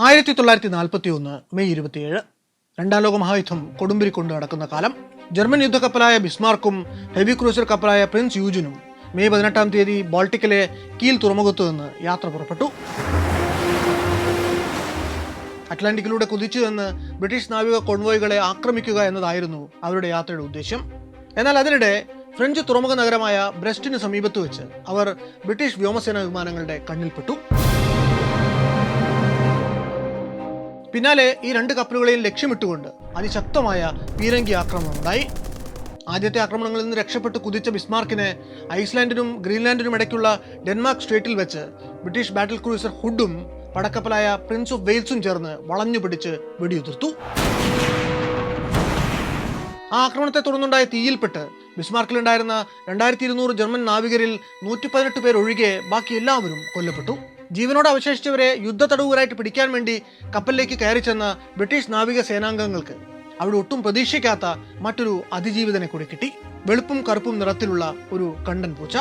1941 May 27 രണ്ടാം ലോക മഹായുദ്ധം കൊടുമ്പിരി കൊണ്ട് നടക്കുന്ന കാലം. ജർമ്മൻ യുദ്ധക്കപ്പലായ ബിസ്മാർക്കും ഹെവി ക്രൂസർ കപ്പലായ പ്രിൻസ് യൂജിനും മെയ് 18 തീയതി ബാൾട്ടിക്കിലെ കീൽ തുറമുഖത്തു നിന്ന് യാത്ര പുറപ്പെട്ടു. അറ്റ്ലാന്റിക്കിലൂടെ കുതിച്ചു നിന്ന് ബ്രിട്ടീഷ് നാവിക കോൺവോയ്കളെ ആക്രമിക്കുക എന്നതായിരുന്നു അവരുടെ യാത്രയുടെ ഉദ്ദേശ്യം. എന്നാൽ അതിനിടെ ഫ്രഞ്ച് തുറമുഖ നഗരമായ ബ്രെസ്റ്റിന് സമീപത്ത് വെച്ച് അവർ ബ്രിട്ടീഷ് വ്യോമസേനാ വിമാനങ്ങളുടെ കണ്ണിൽപ്പെട്ടു. പിന്നാലെ ഈ രണ്ട് കപ്പലുകളെയും ലക്ഷ്യമിട്ടുകൊണ്ട് അതിശക്തമായ പീരങ്കി ആക്രമണമുണ്ടായി. ആദ്യത്തെ ആക്രമണങ്ങളിൽ നിന്ന് രക്ഷപ്പെട്ട് കുതിച്ച ബിസ്മാർക്കിനെ ഐസ്ലാൻഡിനും ഗ്രീൻലാൻഡിനും ഇടയ്ക്കുള്ള ഡെൻമാർക്ക് സ്ട്രേറ്റിൽ വെച്ച് ബ്രിട്ടീഷ് ബാറ്റിൽ ക്രൂയിസർ ഹുഡും പടക്കപ്പലായ പ്രിൻസ് ഓഫ് വെയിൽസും ചേർന്ന് വളഞ്ഞു പിടിച്ച് വെടിയുതിർത്തു. ആ ആക്രമണത്തെ തുടർന്നുണ്ടായ തീയിൽപ്പെട്ട് ബിസ്മാർക്കിലുണ്ടായിരുന്ന 2200 ജർമ്മൻ നാവികരിൽ 118 പേർ ഒഴികെ ബാക്കി എല്ലാവരും കൊല്ലപ്പെട്ടു. ജീവനോട് അവശേഷിച്ചവരെ യുദ്ധ തടവുകാരായിട്ട് പിടിക്കാൻ വേണ്ടി കപ്പലിലേക്ക് കയറി ചെന്ന ബ്രിട്ടീഷ് നാവിക സേനാംഗങ്ങൾക്ക് അവിടെ ഒട്ടും പ്രതീക്ഷിക്കാത്ത മറ്റൊരു അതിജീവിതനെ കൂടി കിട്ടി. വെളുപ്പും കറുപ്പും നിറത്തിലുള്ള ഒരു കണ്ടൻ പൂച്ച.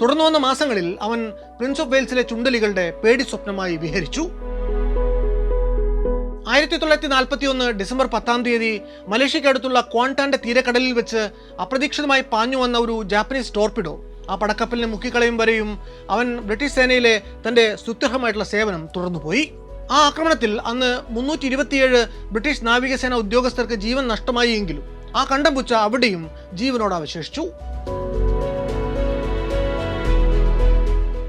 തുടർന്നു വന്ന മാസങ്ങളിൽ അവൻ പ്രിൻസ് ഓഫ് വെയിൽസിലെ ചുണ്ടലികളുടെ പേടി സ്വപ്നമായി വിഹരിച്ചു. 1941 ഡിസംബർ 10 തീയതി മലേഷ്യക്കടുത്തുള്ള ക്വാണ്ടാന്റെ തീരക്കടലിൽ വെച്ച് അപ്രതീക്ഷിതമായി പാഞ്ഞു വന്ന ഒരു ജാപ്പനീസ് ടോർപിഡോ ആ പടക്കപ്പലിനെ മുക്കിക്കളയും വരെയും അവൻ ബ്രിട്ടീഷ് സേനയിലെ തന്റെ സ്തുത്യർഹമായിട്ടുള്ള സേവനം തുടർന്നുപോയി. ആ ആക്രമണത്തിൽ അന്ന് 327 ബ്രിട്ടീഷ് നാവികസേന ഉദ്യോഗസ്ഥർക്ക് ജീവൻ നഷ്ടമായി എങ്കിലും ആ കണ്ടംപൂച്ച അവിടെയും ജീവനോട് അവശേഷിച്ചു.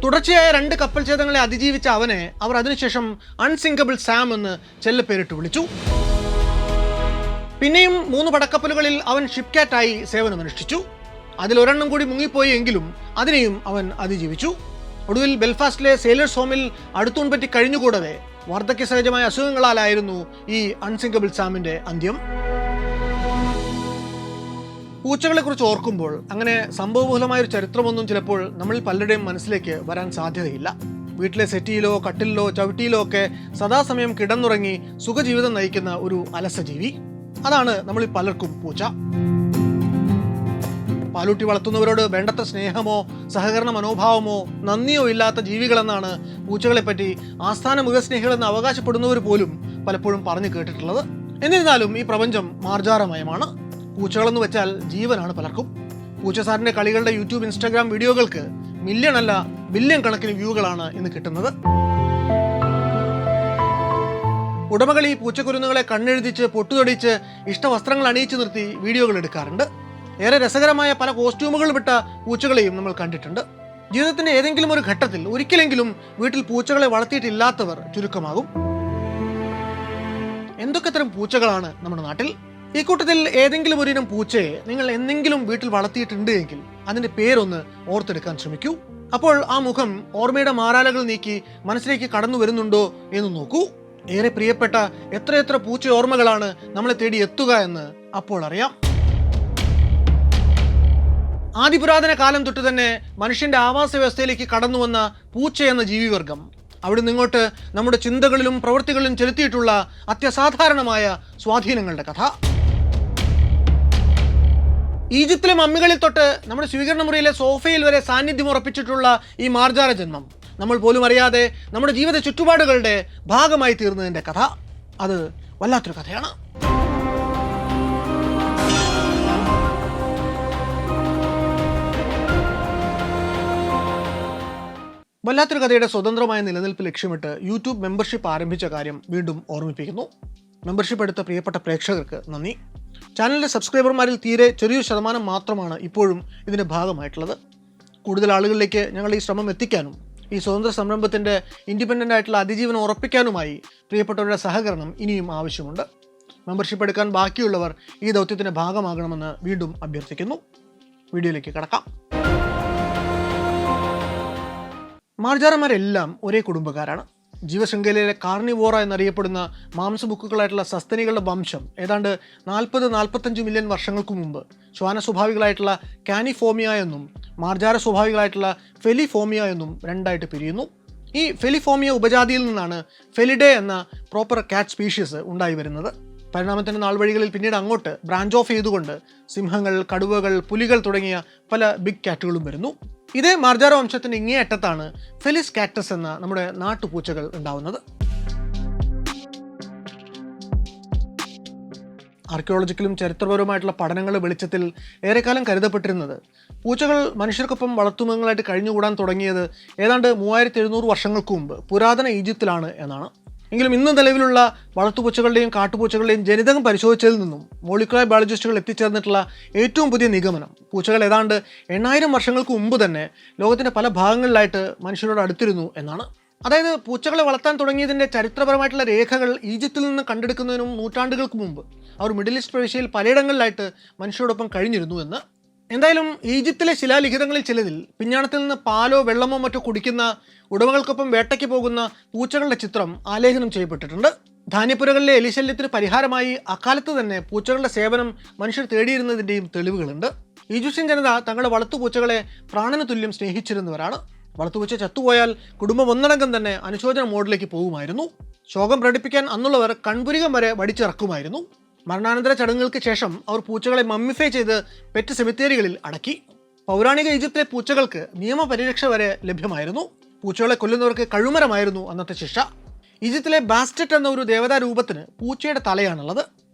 തുടർച്ചയായ 2 കപ്പൽ ഛേദങ്ങളെ അതിജീവിച്ച അവനെ അവർ അതിനുശേഷം അൺസിങ്കബിൾ സാം എന്ന് ചെല്ലപ്പേരിട്ട് വിളിച്ചു. പിന്നെയും 3 പടക്കപ്പലുകളിൽ അവൻ ഷിപ്പ് കാറ്റായി സേവനമനുഷ്ഠിച്ചു. അതിലൊരെണ്ണം കൂടി മുങ്ങിപ്പോയി എങ്കിലും അതിനെയും അവൻ അതിജീവിച്ചു. ഒടുവിൽ ബെൽഫാസ്റ്റിലെ സെയിലേഴ്സ് ഹോമിൽ അടുത്തൂൺ പറ്റി കഴിഞ്ഞുകൂടവേ വാർദ്ധക്യ സഹജമായ അസുഖങ്ങളാലായിരുന്നു ഈ അൺസിങ്കബിൾ സാമിന്റെ അന്ത്യം. പൂച്ചകളെ കുറിച്ച് ഓർക്കുമ്പോൾ അങ്ങനെ സംഭവബഹുലമായ ഒരു ചരിത്രമൊന്നും ചിലപ്പോൾ നമ്മളിൽ പലരുടെയും മനസ്സിലേക്ക് വരാൻ സാധ്യതയില്ല. വീട്ടിലെ സെറ്റിയിലോ കട്ടിലിലോ ചവിട്ടിയിലോ ഒക്കെ സദാസമയം കിടന്നുറങ്ങി സുഖജീവിതം നയിക്കുന്ന ഒരു അലസജീവി. അതാണ് നമ്മളിൽ പലർക്കും പൂച്ച. പാലൂട്ടി വളർത്തുന്നവരോട് വേണ്ടത്ര സ്നേഹമോ സഹകരണ മനോഭാവമോ നന്ദിയോ ഇല്ലാത്ത ജീവികളെന്നാണ് പൂച്ചകളെപ്പറ്റി ആസ്ഥാന മൃഗസ്നേഹികളെന്ന് അവകാശപ്പെടുന്നവർ പോലും പലപ്പോഴും പറഞ്ഞു കേട്ടിട്ടുള്ളത്. എന്നിരുന്നാലും ഈ പ്രപഞ്ചം മാർജാരമയമാണ്. പൂച്ചകളെന്ന് വെച്ചാൽ ജീവനാണ് പലർക്കും. പൂച്ചസാറിന്റെ കളികളുടെ യൂട്യൂബ് ഇൻസ്റ്റാഗ്രാം വീഡിയോകൾക്ക് മില്യൺ അല്ല ബില്യൺ കണക്കിന് വ്യൂകളാണ് ഇന്ന് കിട്ടുന്നത്. ഉടമകൾ ഈ പൂച്ചക്കുരുന്നുകളെ കണ്ണെഴുതിച്ച് പൊട്ടുതൊടിച്ച് ഇഷ്ടവസ്ത്രങ്ങൾ അണിയിച്ചു നിർത്തി വീഡിയോകൾ എടുക്കാറുണ്ട്. ഏറെ രസകരമായ പല കോസ്റ്റ്യൂമുകൾ വിട്ട പൂച്ചകളെയും നമ്മൾ കണ്ടിട്ടുണ്ട്. ജീവിതത്തിന്റെ ഏതെങ്കിലും ഒരു ഘട്ടത്തിൽ ഒരിക്കലെങ്കിലും വീട്ടിൽ പൂച്ചകളെ വളർത്തിയിട്ടില്ലാത്തവർ ചുരുക്കമാകും. എന്തൊക്കെ തരം പൂച്ചകളാണ് നമ്മുടെ നാട്ടിൽ? ഈ കൂട്ടത്തിൽ ഏതെങ്കിലും ഒരിനം പൂച്ചയെ നിങ്ങൾ എന്തെങ്കിലും വീട്ടിൽ വളർത്തിയിട്ടുണ്ട് എങ്കിൽ അതിന്റെ പേരൊന്ന് ഓർത്തെടുക്കാൻ ശ്രമിക്കൂ. അപ്പോൾ ആ മുഖം ഓർമ്മയുടെ മാറാലകൾ നീക്കി മനസ്സിലേക്ക് കടന്നു വരുന്നുണ്ടോ എന്ന് നോക്കൂ. ഏറെ പ്രിയപ്പെട്ട എത്രയെത്ര പൂച്ച ഓർമ്മകളാണ് നമ്മളെ തേടി എത്തുക എന്ന് അപ്പോൾ അറിയാം. ആദിപുരാതന കാലം തൊട്ട് തന്നെ മനുഷ്യന്റെ ആവാസ വ്യവസ്ഥയിലേക്ക് കടന്നു വന്ന പൂച്ച എന്ന ജീവിവർഗം അവിടെ നിങ്ങോട്ട് നമ്മുടെ ചിന്തകളിലും പ്രവൃത്തികളിലും ചെലുത്തിയിട്ടുള്ള അത്യസാധാരണമായ സ്വാധീനങ്ങളുടെ കഥ. ഈജിപ്തിലെ മമ്മികളിൽ തൊട്ട് നമ്മുടെ സ്വീകരണ മുറിയിലെ സോഫയിൽ വരെ സാന്നിധ്യം ഉറപ്പിച്ചിട്ടുള്ള ഈ മാർജാര ജന്മം നമ്മൾ പോലും അറിയാതെ നമ്മുടെ ജീവിത ചുറ്റുപാടുകളുടെ ഭാഗമായി തീർന്നതിൻ്റെ കഥ. അത് വല്ലാത്തൊരു കഥയാണ്. വല്ലാത്തൊരു കഥയുടെ സ്വതന്ത്രമായ നിലനിൽപ്പ് ലക്ഷ്യമിട്ട് യൂട്യൂബ് മെമ്പർഷിപ്പ് ആരംഭിച്ച കാര്യം വീണ്ടും ഓർമ്മിപ്പിക്കുന്നു. മെമ്പർഷിപ്പ് എടുത്ത പ്രിയപ്പെട്ട പ്രേക്ഷകർക്ക് നന്ദി. ചാനലിലെ സബ്സ്ക്രൈബർമാരിൽ തീരെ ചെറിയൊരു ശതമാനം മാത്രമാണ് ഇപ്പോഴും ഇതിൻ്റെ ഭാഗമായിട്ടുള്ളത്. കൂടുതൽ ആളുകളിലേക്ക് ഞങ്ങൾ ഈ ശ്രമം എത്തിക്കാനും ഈ സ്വതന്ത്ര സംരംഭത്തിൻ്റെ ഇൻഡിപെൻഡൻ്റ് ആയിട്ടുള്ള അതിജീവനം ഉറപ്പിക്കാനുമായി പ്രിയപ്പെട്ടവരുടെ സഹകരണം ഇനിയും ആവശ്യമുണ്ട്. മെമ്പർഷിപ്പ് എടുക്കാൻ ബാക്കിയുള്ളവർ ഈ ദൗത്യത്തിൻ്റെ ഭാഗമാകണമെന്ന് വീണ്ടും അഭ്യർത്ഥിക്കുന്നു. വീഡിയോയിലേക്ക് കടക്കാം. മാർജാരന്മാരെല്ലാം ഒരേ കുടുംബക്കാരാണ്. ജീവശൃംഖലയിലെ കാർണിവോറ എന്നറിയപ്പെടുന്ന മാംസബുക്കുകളായിട്ടുള്ള സസ്തനികളുടെ വംശം ഏതാണ്ട് 40-45 മില്യൺ വർഷങ്ങൾക്ക് മുമ്പ് ശ്വാന സ്വഭാവികളായിട്ടുള്ള കാനിഫോമിയ എന്നും മാർജാര സ്വഭാവികളായിട്ടുള്ള ഫെലിഫോമിയ എന്നും രണ്ടായിട്ട് പിരിയുന്നു. ഈ ഫെലിഫോമിയ ഉപജാതിയിൽ നിന്നാണ് ഫെലിഡേ എന്ന പ്രോപ്പർ കാറ്റ് സ്പീഷീസ് ഉണ്ടായി വരുന്നത്. പരിണാമത്തിൻ്റെ നാൾവഴികളിൽ പിന്നീട് അങ്ങോട്ട് ബ്രാഞ്ച് ഓഫ് ചെയ്തുകൊണ്ട് സിംഹങ്ങൾ, കടുവകൾ, പുലികൾ തുടങ്ങിയ പല ബിഗ് കാറ്റുകളും വരുന്നു. ഇതേ മാർജാര വംശത്തിൻ്റെ ഇങ്ങേയറ്റത്താണ് ഫെലിസ് കാക്ടസ് എന്ന നമ്മുടെ നാട്ടുപൂച്ചകൾ ഉണ്ടാവുന്നത്. ആർക്കിയോളജിക്കലും ചരിത്രപരവുമായിട്ടുള്ള പഠനങ്ങളുടെ വെളിച്ചത്തിൽ ഏറെക്കാലം കരുതപ്പെട്ടിരുന്നത് പൂച്ചകൾ മനുഷ്യർക്കൊപ്പം വളർത്തുമൃഗങ്ങളായിട്ട് കഴിഞ്ഞുകൂടാൻ തുടങ്ങിയത് ഏതാണ്ട് 3700 വർഷങ്ങൾക്ക് മുമ്പ് പുരാതന ഈജിപ്തിലാണ് എന്നാണ്. എങ്കിലും ഇന്ന് നിലവിലുള്ള വളർത്തുപൂച്ചകളുടെയും കാട്ടുപൂച്ചകളുടെയും ജനിതകം പരിശോധിച്ചതിൽ നിന്നും മോളിക്കുലർ ബയോളജിസ്റ്റുകൾ എത്തിച്ചേർന്നിട്ടുള്ള ഏറ്റവും പുതിയ നിഗമനം പൂച്ചകൾ ഏതാണ്ട് 8000 വർഷങ്ങൾക്ക് മുമ്പ് തന്നെ ലോകത്തിൻ്റെ പല ഭാഗങ്ങളിലായിട്ട് മനുഷ്യരോട് അടുത്തിരുന്നു എന്നാണ്. അതായത് പൂച്ചകളെ വളർത്താൻ തുടങ്ങിയതിൻ്റെ ചരിത്രപരമായിട്ടുള്ള രേഖകൾ ഈജിപ്തിൽ നിന്ന് കണ്ടെടുക്കുന്നതിനും നൂറ്റാണ്ടുകൾക്ക് മുമ്പ് അവർ മിഡിൽ ഈസ്റ്റ് പ്രവിശ്യയിൽ പലയിടങ്ങളിലായിട്ട് മനുഷ്യരോടൊപ്പം കഴിഞ്ഞിരുന്നു എന്ന്. എന്തായാലും ഈജിപ്തിലെ ശിലാലിഖിതങ്ങളിൽ ചിലതിൽ പിഞ്ഞാണത്തിൽ നിന്ന് പാലോ വെള്ളമോ മറ്റോ കുടിക്കുന്ന ഉടമകൾക്കൊപ്പം വേട്ടയ്ക്ക് പോകുന്ന പൂച്ചകളുടെ ചിത്രം ആലേഖനം ചെയ്യപ്പെട്ടിട്ടുണ്ട്. ധാന്യപ്പുരകളിലെ എലിശല്യത്തിന് പരിഹാരമായി അക്കാലത്ത് തന്നെ പൂച്ചകളുടെ സേവനം മനുഷ്യർ തേടിയിരുന്നതിൻ്റെയും തെളിവുകളുണ്ട്. ഈജിപ്ഷ്യൻ ജനത തങ്ങളുടെ വളർത്തുപൂച്ചകളെ പ്രാണന് തുല്യം സ്നേഹിച്ചിരുന്നവരാണ്. വളർത്തുപൂച്ച ചത്തുപോയാൽ കുടുംബം ഒന്നടങ്കം തന്നെ അനുശോചന മോഡിലേക്ക് പോകുമായിരുന്നു. ശോകം പ്രകടിപ്പിക്കാൻ അന്നുള്ളവർ കൺപുരികം വരെ വടിച്ചിറക്കുമായിരുന്നു. മരണാനന്തര ചടങ്ങുകൾക്ക് ശേഷം അവർ പൂച്ചകളെ മമ്മിഫൈ ചെയ്ത് പെറ്റ് സെമിത്തേരികളിൽ അടക്കി. പൗരാണിക ഈജിപ്തിലെ പൂച്ചകൾക്ക് നിയമപരിരക്ഷ വരെ ലഭ്യമായിരുന്നു. പൂച്ചകളെ കൊല്ലുന്നവർക്ക് കഴുമരമായിരുന്നു അന്നത്തെ ശിക്ഷ. ഈജിപ്തിലെ ബാസ്റ്ററ്റ് എന്ന ഒരു ദേവതാ രൂപത്തിന് പൂച്ചയുടെ തലയാണുള്ളത്.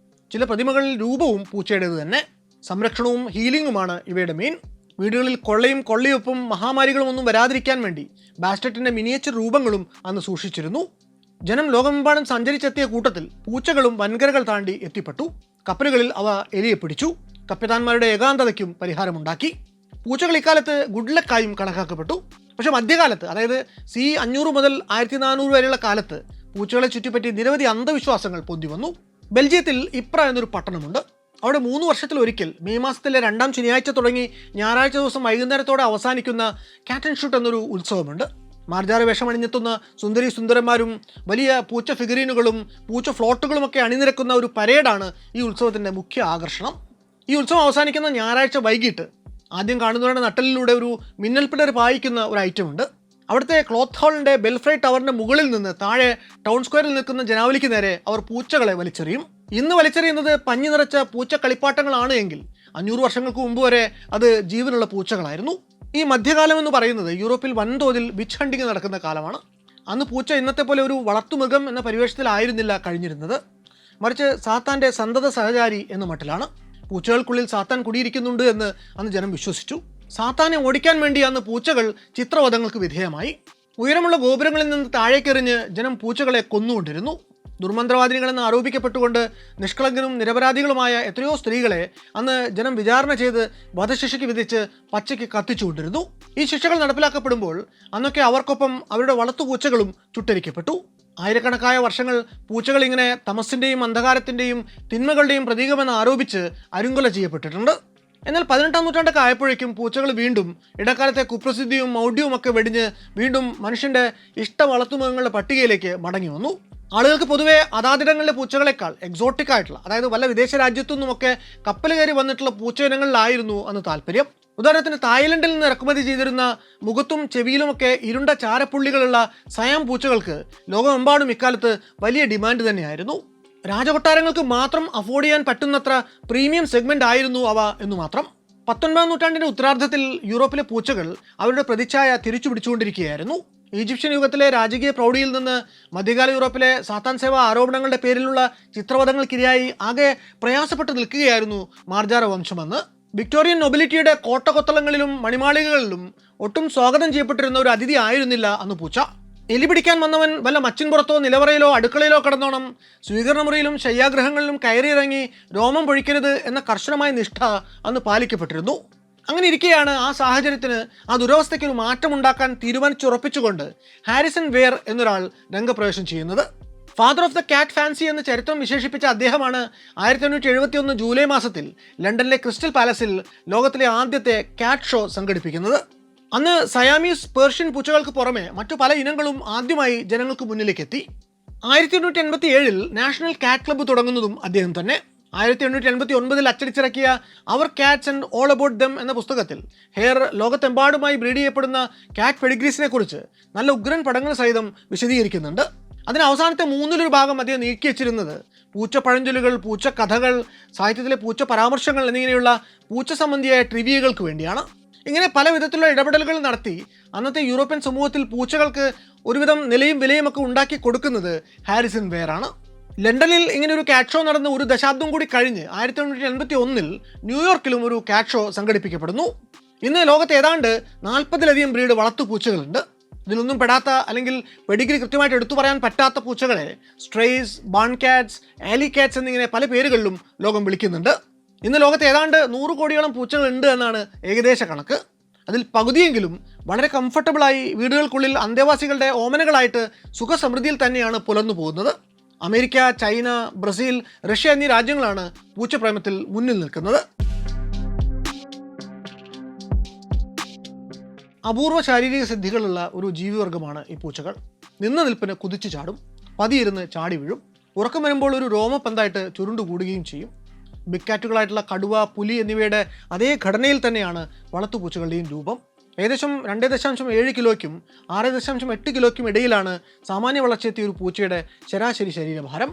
ചില പ്രതിമകളിൽ രൂപവും പൂച്ചയുടേത് തന്നെ. സംരക്ഷണവും ഹീലിംഗുമാണ് ഇവയുടെ മെയിൻ. വീടുകളിൽ കൊള്ളയും കൊള്ളിയൊപ്പം മഹാമാരികളും ഒന്നും വരാതിരിക്കാൻ വേണ്ടി ബാസ്റ്ററ്റിൻ്റെ മിനിയേച്ചർ രൂപങ്ങളും അന്ന് സൂക്ഷിച്ചിരുന്നു. ജനം ലോകമെമ്പാടും സഞ്ചരിച്ചെത്തിയ കൂട്ടത്തിൽ പൂച്ചകളും വൻകരകൾ താണ്ടി എത്തിപ്പെട്ടു. കപ്പലുകളിൽ അവ എലിയെ പിടിച്ചു. കപ്പിത്താന്മാരുടെ ഏകാന്തതയ്ക്കും പരിഹാരമുണ്ടാക്കി. പൂച്ചകൾ ഇക്കാലത്ത് ഗുഡ് ലക്കായും കണക്കാക്കപ്പെട്ടു. പക്ഷേ മധ്യകാലത്ത്, അതായത് C 500 മുതൽ 1400 വരെയുള്ള കാലത്ത് പൂച്ചകളെ ചുറ്റിപ്പറ്റി നിരവധി അന്ധവിശ്വാസങ്ങൾ പൊന്തി വന്നു. ബെൽജിയത്തിൽ ഇപ്ര എന്നൊരു പട്ടണമുണ്ട്. അവിടെ 3 വർഷത്തിലൊരിക്കൽ മെയ് മാസത്തിലെ 2ാം ശനിയാഴ്ച തുടങ്ങി ഞായറാഴ്ച ദിവസം വൈകുന്നേരത്തോടെ അവസാനിക്കുന്ന കാറ്റ് ആൻഡ് ഷൂട്ട് എന്നൊരു ഉത്സവമുണ്ട്. മാർജാര വേഷം അണിഞ്ഞെത്തുന്ന സുന്ദരി സുന്ദരന്മാരും വലിയ പൂച്ച ഫിഗറീനുകളും പൂച്ച ഫ്ലോട്ടുകളുമൊക്കെ അണിനിരക്കുന്ന ഒരു പരേഡാണ് ഈ ഉത്സവത്തിൻ്റെ മുഖ്യ ആകർഷണം. ഈ ഉത്സവം അവസാനിക്കുന്ന ഞായറാഴ്ച വൈകിട്ട് ആദ്യം കാണുന്നവരുടെ നട്ടലിലൂടെ ഒരു മിന്നൽപ്പിടർ പായിക്കുന്ന ഒരു ഐറ്റം ഉണ്ട്. അവിടുത്തെ ക്ലോത്ത് ഹാളിൻ്റെ ബെൽഫ്രൈ ടവറിൻ്റെ മുകളിൽ നിന്ന് താഴെ ടൗൺ സ്ക്വയറിൽ നിൽക്കുന്ന ജനാവലിക്ക് നേരെ അവർ പൂച്ചകളെ വലിച്ചെറിയും. ഇന്ന് വലിച്ചെറിയുന്നത് പഞ്ഞി നിറച്ച പൂച്ച കളിപ്പാട്ടങ്ങളാണ് എങ്കിൽ 500 വർഷങ്ങൾക്ക് മുമ്പ് വരെ അത് ജീവനുള്ള പൂച്ചകളായിരുന്നു. ഈ മധ്യകാലം എന്ന് പറയുന്നത് യൂറോപ്പിൽ വൻതോതിൽ വിച്ച് ഹണ്ടിങ് നടക്കുന്ന കാലമാണ്. അന്ന് പൂച്ച ഇന്നത്തെ പോലെ ഒരു വളർത്തുമൃഗം എന്ന പരിവേഷത്തിലായിരുന്നില്ല കഴിഞ്ഞിരുന്നത്. മറിച്ച് സാത്താൻ്റെ സന്തത സഹചാരി എന്ന മട്ടിലാണ്. പൂച്ചകൾക്കുള്ളിൽ സാത്താൻ കുടിയിരിക്കുന്നുണ്ട് എന്ന് അന്ന് ജനം വിശ്വസിച്ചു. സാത്താനെ ഓടിക്കാൻ വേണ്ടി അന്ന് പൂച്ചകൾ ചിത്രവധങ്ങൾക്ക് വിധേയമായി. ഉയരമുള്ള ഗോപുരങ്ങളിൽ നിന്ന് താഴേക്കെറിഞ്ഞ് ജനം പൂച്ചകളെ കൊന്നുകൊണ്ടിരുന്നു. ദുർമന്ത്രവാദിനികളെന്ന് ആരോപിക്കപ്പെട്ടുകൊണ്ട് നിഷ്കളങ്കരും നിരപരാധികളുമായ എത്രയോ സ്ത്രീകളെ അന്ന് ജനം വിചാരണ ചെയ്ത് വധശിക്ഷയ്ക്ക് വിധിച്ച് പച്ചയ്ക്ക് കത്തിച്ചുകൊണ്ടിരുന്നു. ഈ ശിക്ഷകൾ നടപ്പിലാക്കപ്പെടുമ്പോൾ അന്നൊക്കെ അവർക്കൊപ്പം അവരുടെ വളർത്തുപൂച്ചകളും ചുട്ടരിക്കപ്പെട്ടു. ആയിരക്കണക്കായ വർഷങ്ങൾ പൂച്ചകൾ ഇങ്ങനെ തമസിൻ്റെയും അന്ധകാരത്തിൻ്റെയും തിന്മകളുടെയും പ്രതീകമെന്ന് ആരോപിച്ച് അരുങ്കൊല ചെയ്യപ്പെട്ടിട്ടുണ്ട്. എന്നാൽ 18ാം നൂറ്റാണ്ടൊക്കെ ആയപ്പോഴേക്കും പൂച്ചകൾ വീണ്ടും ഇടക്കാലത്തെ കുപ്രസിദ്ധിയും മൗഢ്യവും ഒക്കെ വെടിഞ്ഞ് വീണ്ടും മനുഷ്യൻ്റെ ഇഷ്ട വളർത്തുമൃഗങ്ങളുടെ പട്ടികയിലേക്ക് മടങ്ങി വന്നു. ആളുകൾക്ക് പൊതുവേ അതാതിടങ്ങളിലെ പൂച്ചകളെക്കാൾ എക്സോട്ടിക് ആയിട്ടുള്ള, അതായത് വല്ല വിദേശ രാജ്യത്തു നിന്നുമൊക്കെ കപ്പൽ കയറി വന്നിട്ടുള്ള പൂച്ച ഇനങ്ങളിലായിരുന്നു അന്ന് താല്പര്യം. ഉദാഹരണത്തിന് തായ്ലൻഡിൽ നിന്ന് ഇറക്കുമതി ചെയ്തിരുന്ന മുഖത്തും ചെവിയിലുമൊക്കെ ഇരുണ്ട ചാരപ്പുള്ളികളുള്ള സയാം പൂച്ചകൾക്ക് ലോകമെമ്പാടും ഇക്കാലത്ത് വലിയ ഡിമാൻഡ് തന്നെയായിരുന്നു. രാജകൊട്ടാരങ്ങൾക്ക് മാത്രം അഫോർഡ് ചെയ്യാൻ പറ്റുന്നത്ര പ്രീമിയം സെഗ്മെൻ്റ് ആയിരുന്നു അവ എന്നു മാത്രം. 19ാം നൂറ്റാണ്ടിൻ്റെ ഉത്തരാർദ്ധത്തിൽ യൂറോപ്പിലെ പൂച്ചകൾ അവരുടെ പ്രതിച്ഛായ തിരിച്ചു പിടിച്ചുകൊണ്ടിരിക്കുകയായിരുന്നു. ഈജിപ്ഷ്യൻ യുഗത്തിലെ രാജകീയ പ്രൗഢിയിൽ നിന്ന് മധ്യകാല യൂറോപ്പിലെ സാത്താൻ സേവ ആരോപണങ്ങളുടെ പേരിലുള്ള ചിത്രവധങ്ങൾക്കിരയായി ആകെ പ്രയാസപ്പെട്ട് നിൽക്കുകയായിരുന്നു മാർജാര വംശമെന്ന്. വിക്ടോറിയൻ നൊബിലിറ്റിയുടെ കോട്ടകൊത്തളങ്ങളിലും മണിമാളികകളിലും ഒട്ടും സ്വാഗതം ചെയ്യപ്പെട്ടിരുന്ന ഒരു അതിഥി ആയിരുന്നില്ല അന്ന് പൂച്ച. എലി പിടിക്കാൻ വന്നവൻ വല്ല മച്ചിൻപുറത്തോ നിലവറയിലോ അടുക്കളയിലോ കിടന്നോണം സ്വീകരണമുറിയിലും ശയ്യാഗ്രഹങ്ങളിലും കയറിയിറങ്ങി രോമം പൊഴിക്കരുത് എന്ന കർശനമായ നിഷ്ഠ അന്ന് പാലിക്കപ്പെട്ടിരുന്നു. അങ്ങനെ ഇരിക്കെയാണ് ആ സാഹചര്യത്തിന് ആ ദുരവസ്ഥയ്ക്ക് ഒരു മാറ്റമുണ്ടാക്കാൻ തീരുമാനിച്ചുറപ്പിച്ചുകൊണ്ട് ഹാരിസൺ വെയർ എന്നൊരാൾ രംഗപ്രവേശം ചെയ്യുന്നത്. Father of the cat fancy എന്ന് ചരിത്രം വിശേഷിപ്പിച്ച അദ്ദേഹമാണ് 1871 ജൂലൈ മാസത്തിൽ ലണ്ടനിലെ ക്രിസ്റ്റൽ പാലസിൽ ലോകത്തിലെ ആദ്യത്തെ കാറ്റ് ഷോ സംഘടിപ്പിക്കുന്നത്. അന്ന് സയാമീസ് പേർഷ്യൻ പൂച്ചകൾക്ക് പുറമെ മറ്റു പല ഇനങ്ങളും ആദ്യമായി ജനങ്ങൾക്ക് മുന്നിലേക്ക് എത്തി. 1887 നാഷണൽ കാറ്റ് ക്ലബ്ബ് തുടങ്ങുന്നതും അദ്ദേഹം തന്നെ. 1889 അച്ചടിച്ചിറക്കിയ അവർ cats and all about them എന്ന പുസ്തകത്തിൽ ഹെയർ ലോകത്തെമ്പാടുമായി ബ്രീഡ് ചെയ്യപ്പെടുന്ന കാറ്റ് പെഡിഗ്രീസിനെ കുറിച്ച് നല്ല ഉഗ്രൻ പടങ്ങൾ സഹിതം വിശദീകരിക്കുന്നുണ്ട്. അതിന് അവസാനത്തെ 1/3 ഭാഗം അദ്ദേഹം നീക്കി വെച്ചിരുന്നത് പൂച്ച പഴഞ്ചൊല്ലുകൾ, പൂച്ച കഥകൾ, സാഹിത്യത്തിലെ പൂച്ച പരാമർശങ്ങൾ എന്നിങ്ങനെയുള്ള പൂച്ച സംബന്ധിയായ ട്രിവിയകൾക്ക് വേണ്ടിയാണ്. ഇങ്ങനെ പല വിധത്തിലുള്ള ഇടപെടലുകൾ നടത്തി അന്നത്തെ യൂറോപ്യൻ സമൂഹത്തിൽ പൂച്ചകൾക്ക് ഒരുവിധം നിലയും വിലയും ഒക്കെ ഉണ്ടാക്കി കൊടുക്കുന്നത് ഹാരിസൺ വെയർ ആണ്. ലണ്ടനിൽ ഇങ്ങനെ ഒരു കാറ്റ് ഷോ നടന്ന് ഒരു ദശാബ്ദം കൂടി കഴിഞ്ഞ് 1981 ന്യൂയോർക്കിലും ഒരു കാറ്റ് ഷോ സംഘടിപ്പിക്കപ്പെടുന്നു. ഇന്ന് ലോകത്ത് ഏതാണ്ട് 40-ലധികം ബ്രീഡ് വളർത്തു പൂച്ചകളുണ്ട്. ഇതിലൊന്നും പെടാത്ത അല്ലെങ്കിൽ പെഡിഗ്രി കൃത്യമായിട്ട് എടുത്തു പറയാൻ പറ്റാത്ത പൂച്ചകളെ സ്ട്രേസ്, ബാൺ കാറ്റ്സ്, ആലി കാറ്റ്സ് എന്നിങ്ങനെ പല പേരുകളിലും ലോകം വിളിക്കുന്നുണ്ട്. ഇന്ന് ലോകത്ത് ഏതാണ്ട് 100 കോടിയോളം പൂച്ചകൾ ഉണ്ട് എന്നാണ് ഏകദേശ കണക്ക്. അതിൽ പകുതിയെങ്കിലും വളരെ കംഫർട്ടബിളായി വീടുകൾക്കുള്ളിൽ അന്തേവാസികളുടെ ഓമനകളായിട്ട് സുഖസമൃദ്ധിയിൽ തന്നെയാണ് പുലർന്നു പോകുന്നത്. അമേരിക്ക, ചൈന, ബ്രസീൽ, റഷ്യ എന്നീ രാജ്യങ്ങളാണ് പൂച്ചപ്രേമത്തിൽ മുന്നിൽ നിൽക്കുന്നത്. അപൂർവ ശാരീരിക സിദ്ധികളുള്ള ഒരു ജീവിവർഗമാണ് ഈ പൂച്ചകൾ. നിന്ന നിൽപ്പിന് കുതിച്ചു ചാടും, പതിയിരുന്ന് ചാടി വീഴും, ഉറക്കം വരുമ്പോൾ ഒരു രോമപ്പന്തായിട്ട് ചുരുണ്ടുകൂടുകയും ചെയ്യും. ബിഗ് കാറ്റുകളായിട്ടുള്ള കടുവ, പുലി എന്നിവയുടെ അതേ ഘടനയിൽ തന്നെയാണ് വളർത്തുപൂച്ചകളുടെയും രൂപം. ഏകദേശം 2.7 കിലോയ്ക്കും 6.8 കിലോയ്ക്കും ഇടയിലാണ് സാമാന്യ വളർച്ചയെത്തിയ ഒരു പൂച്ചയുടെ ശരാശരി ശരീരഭാരം.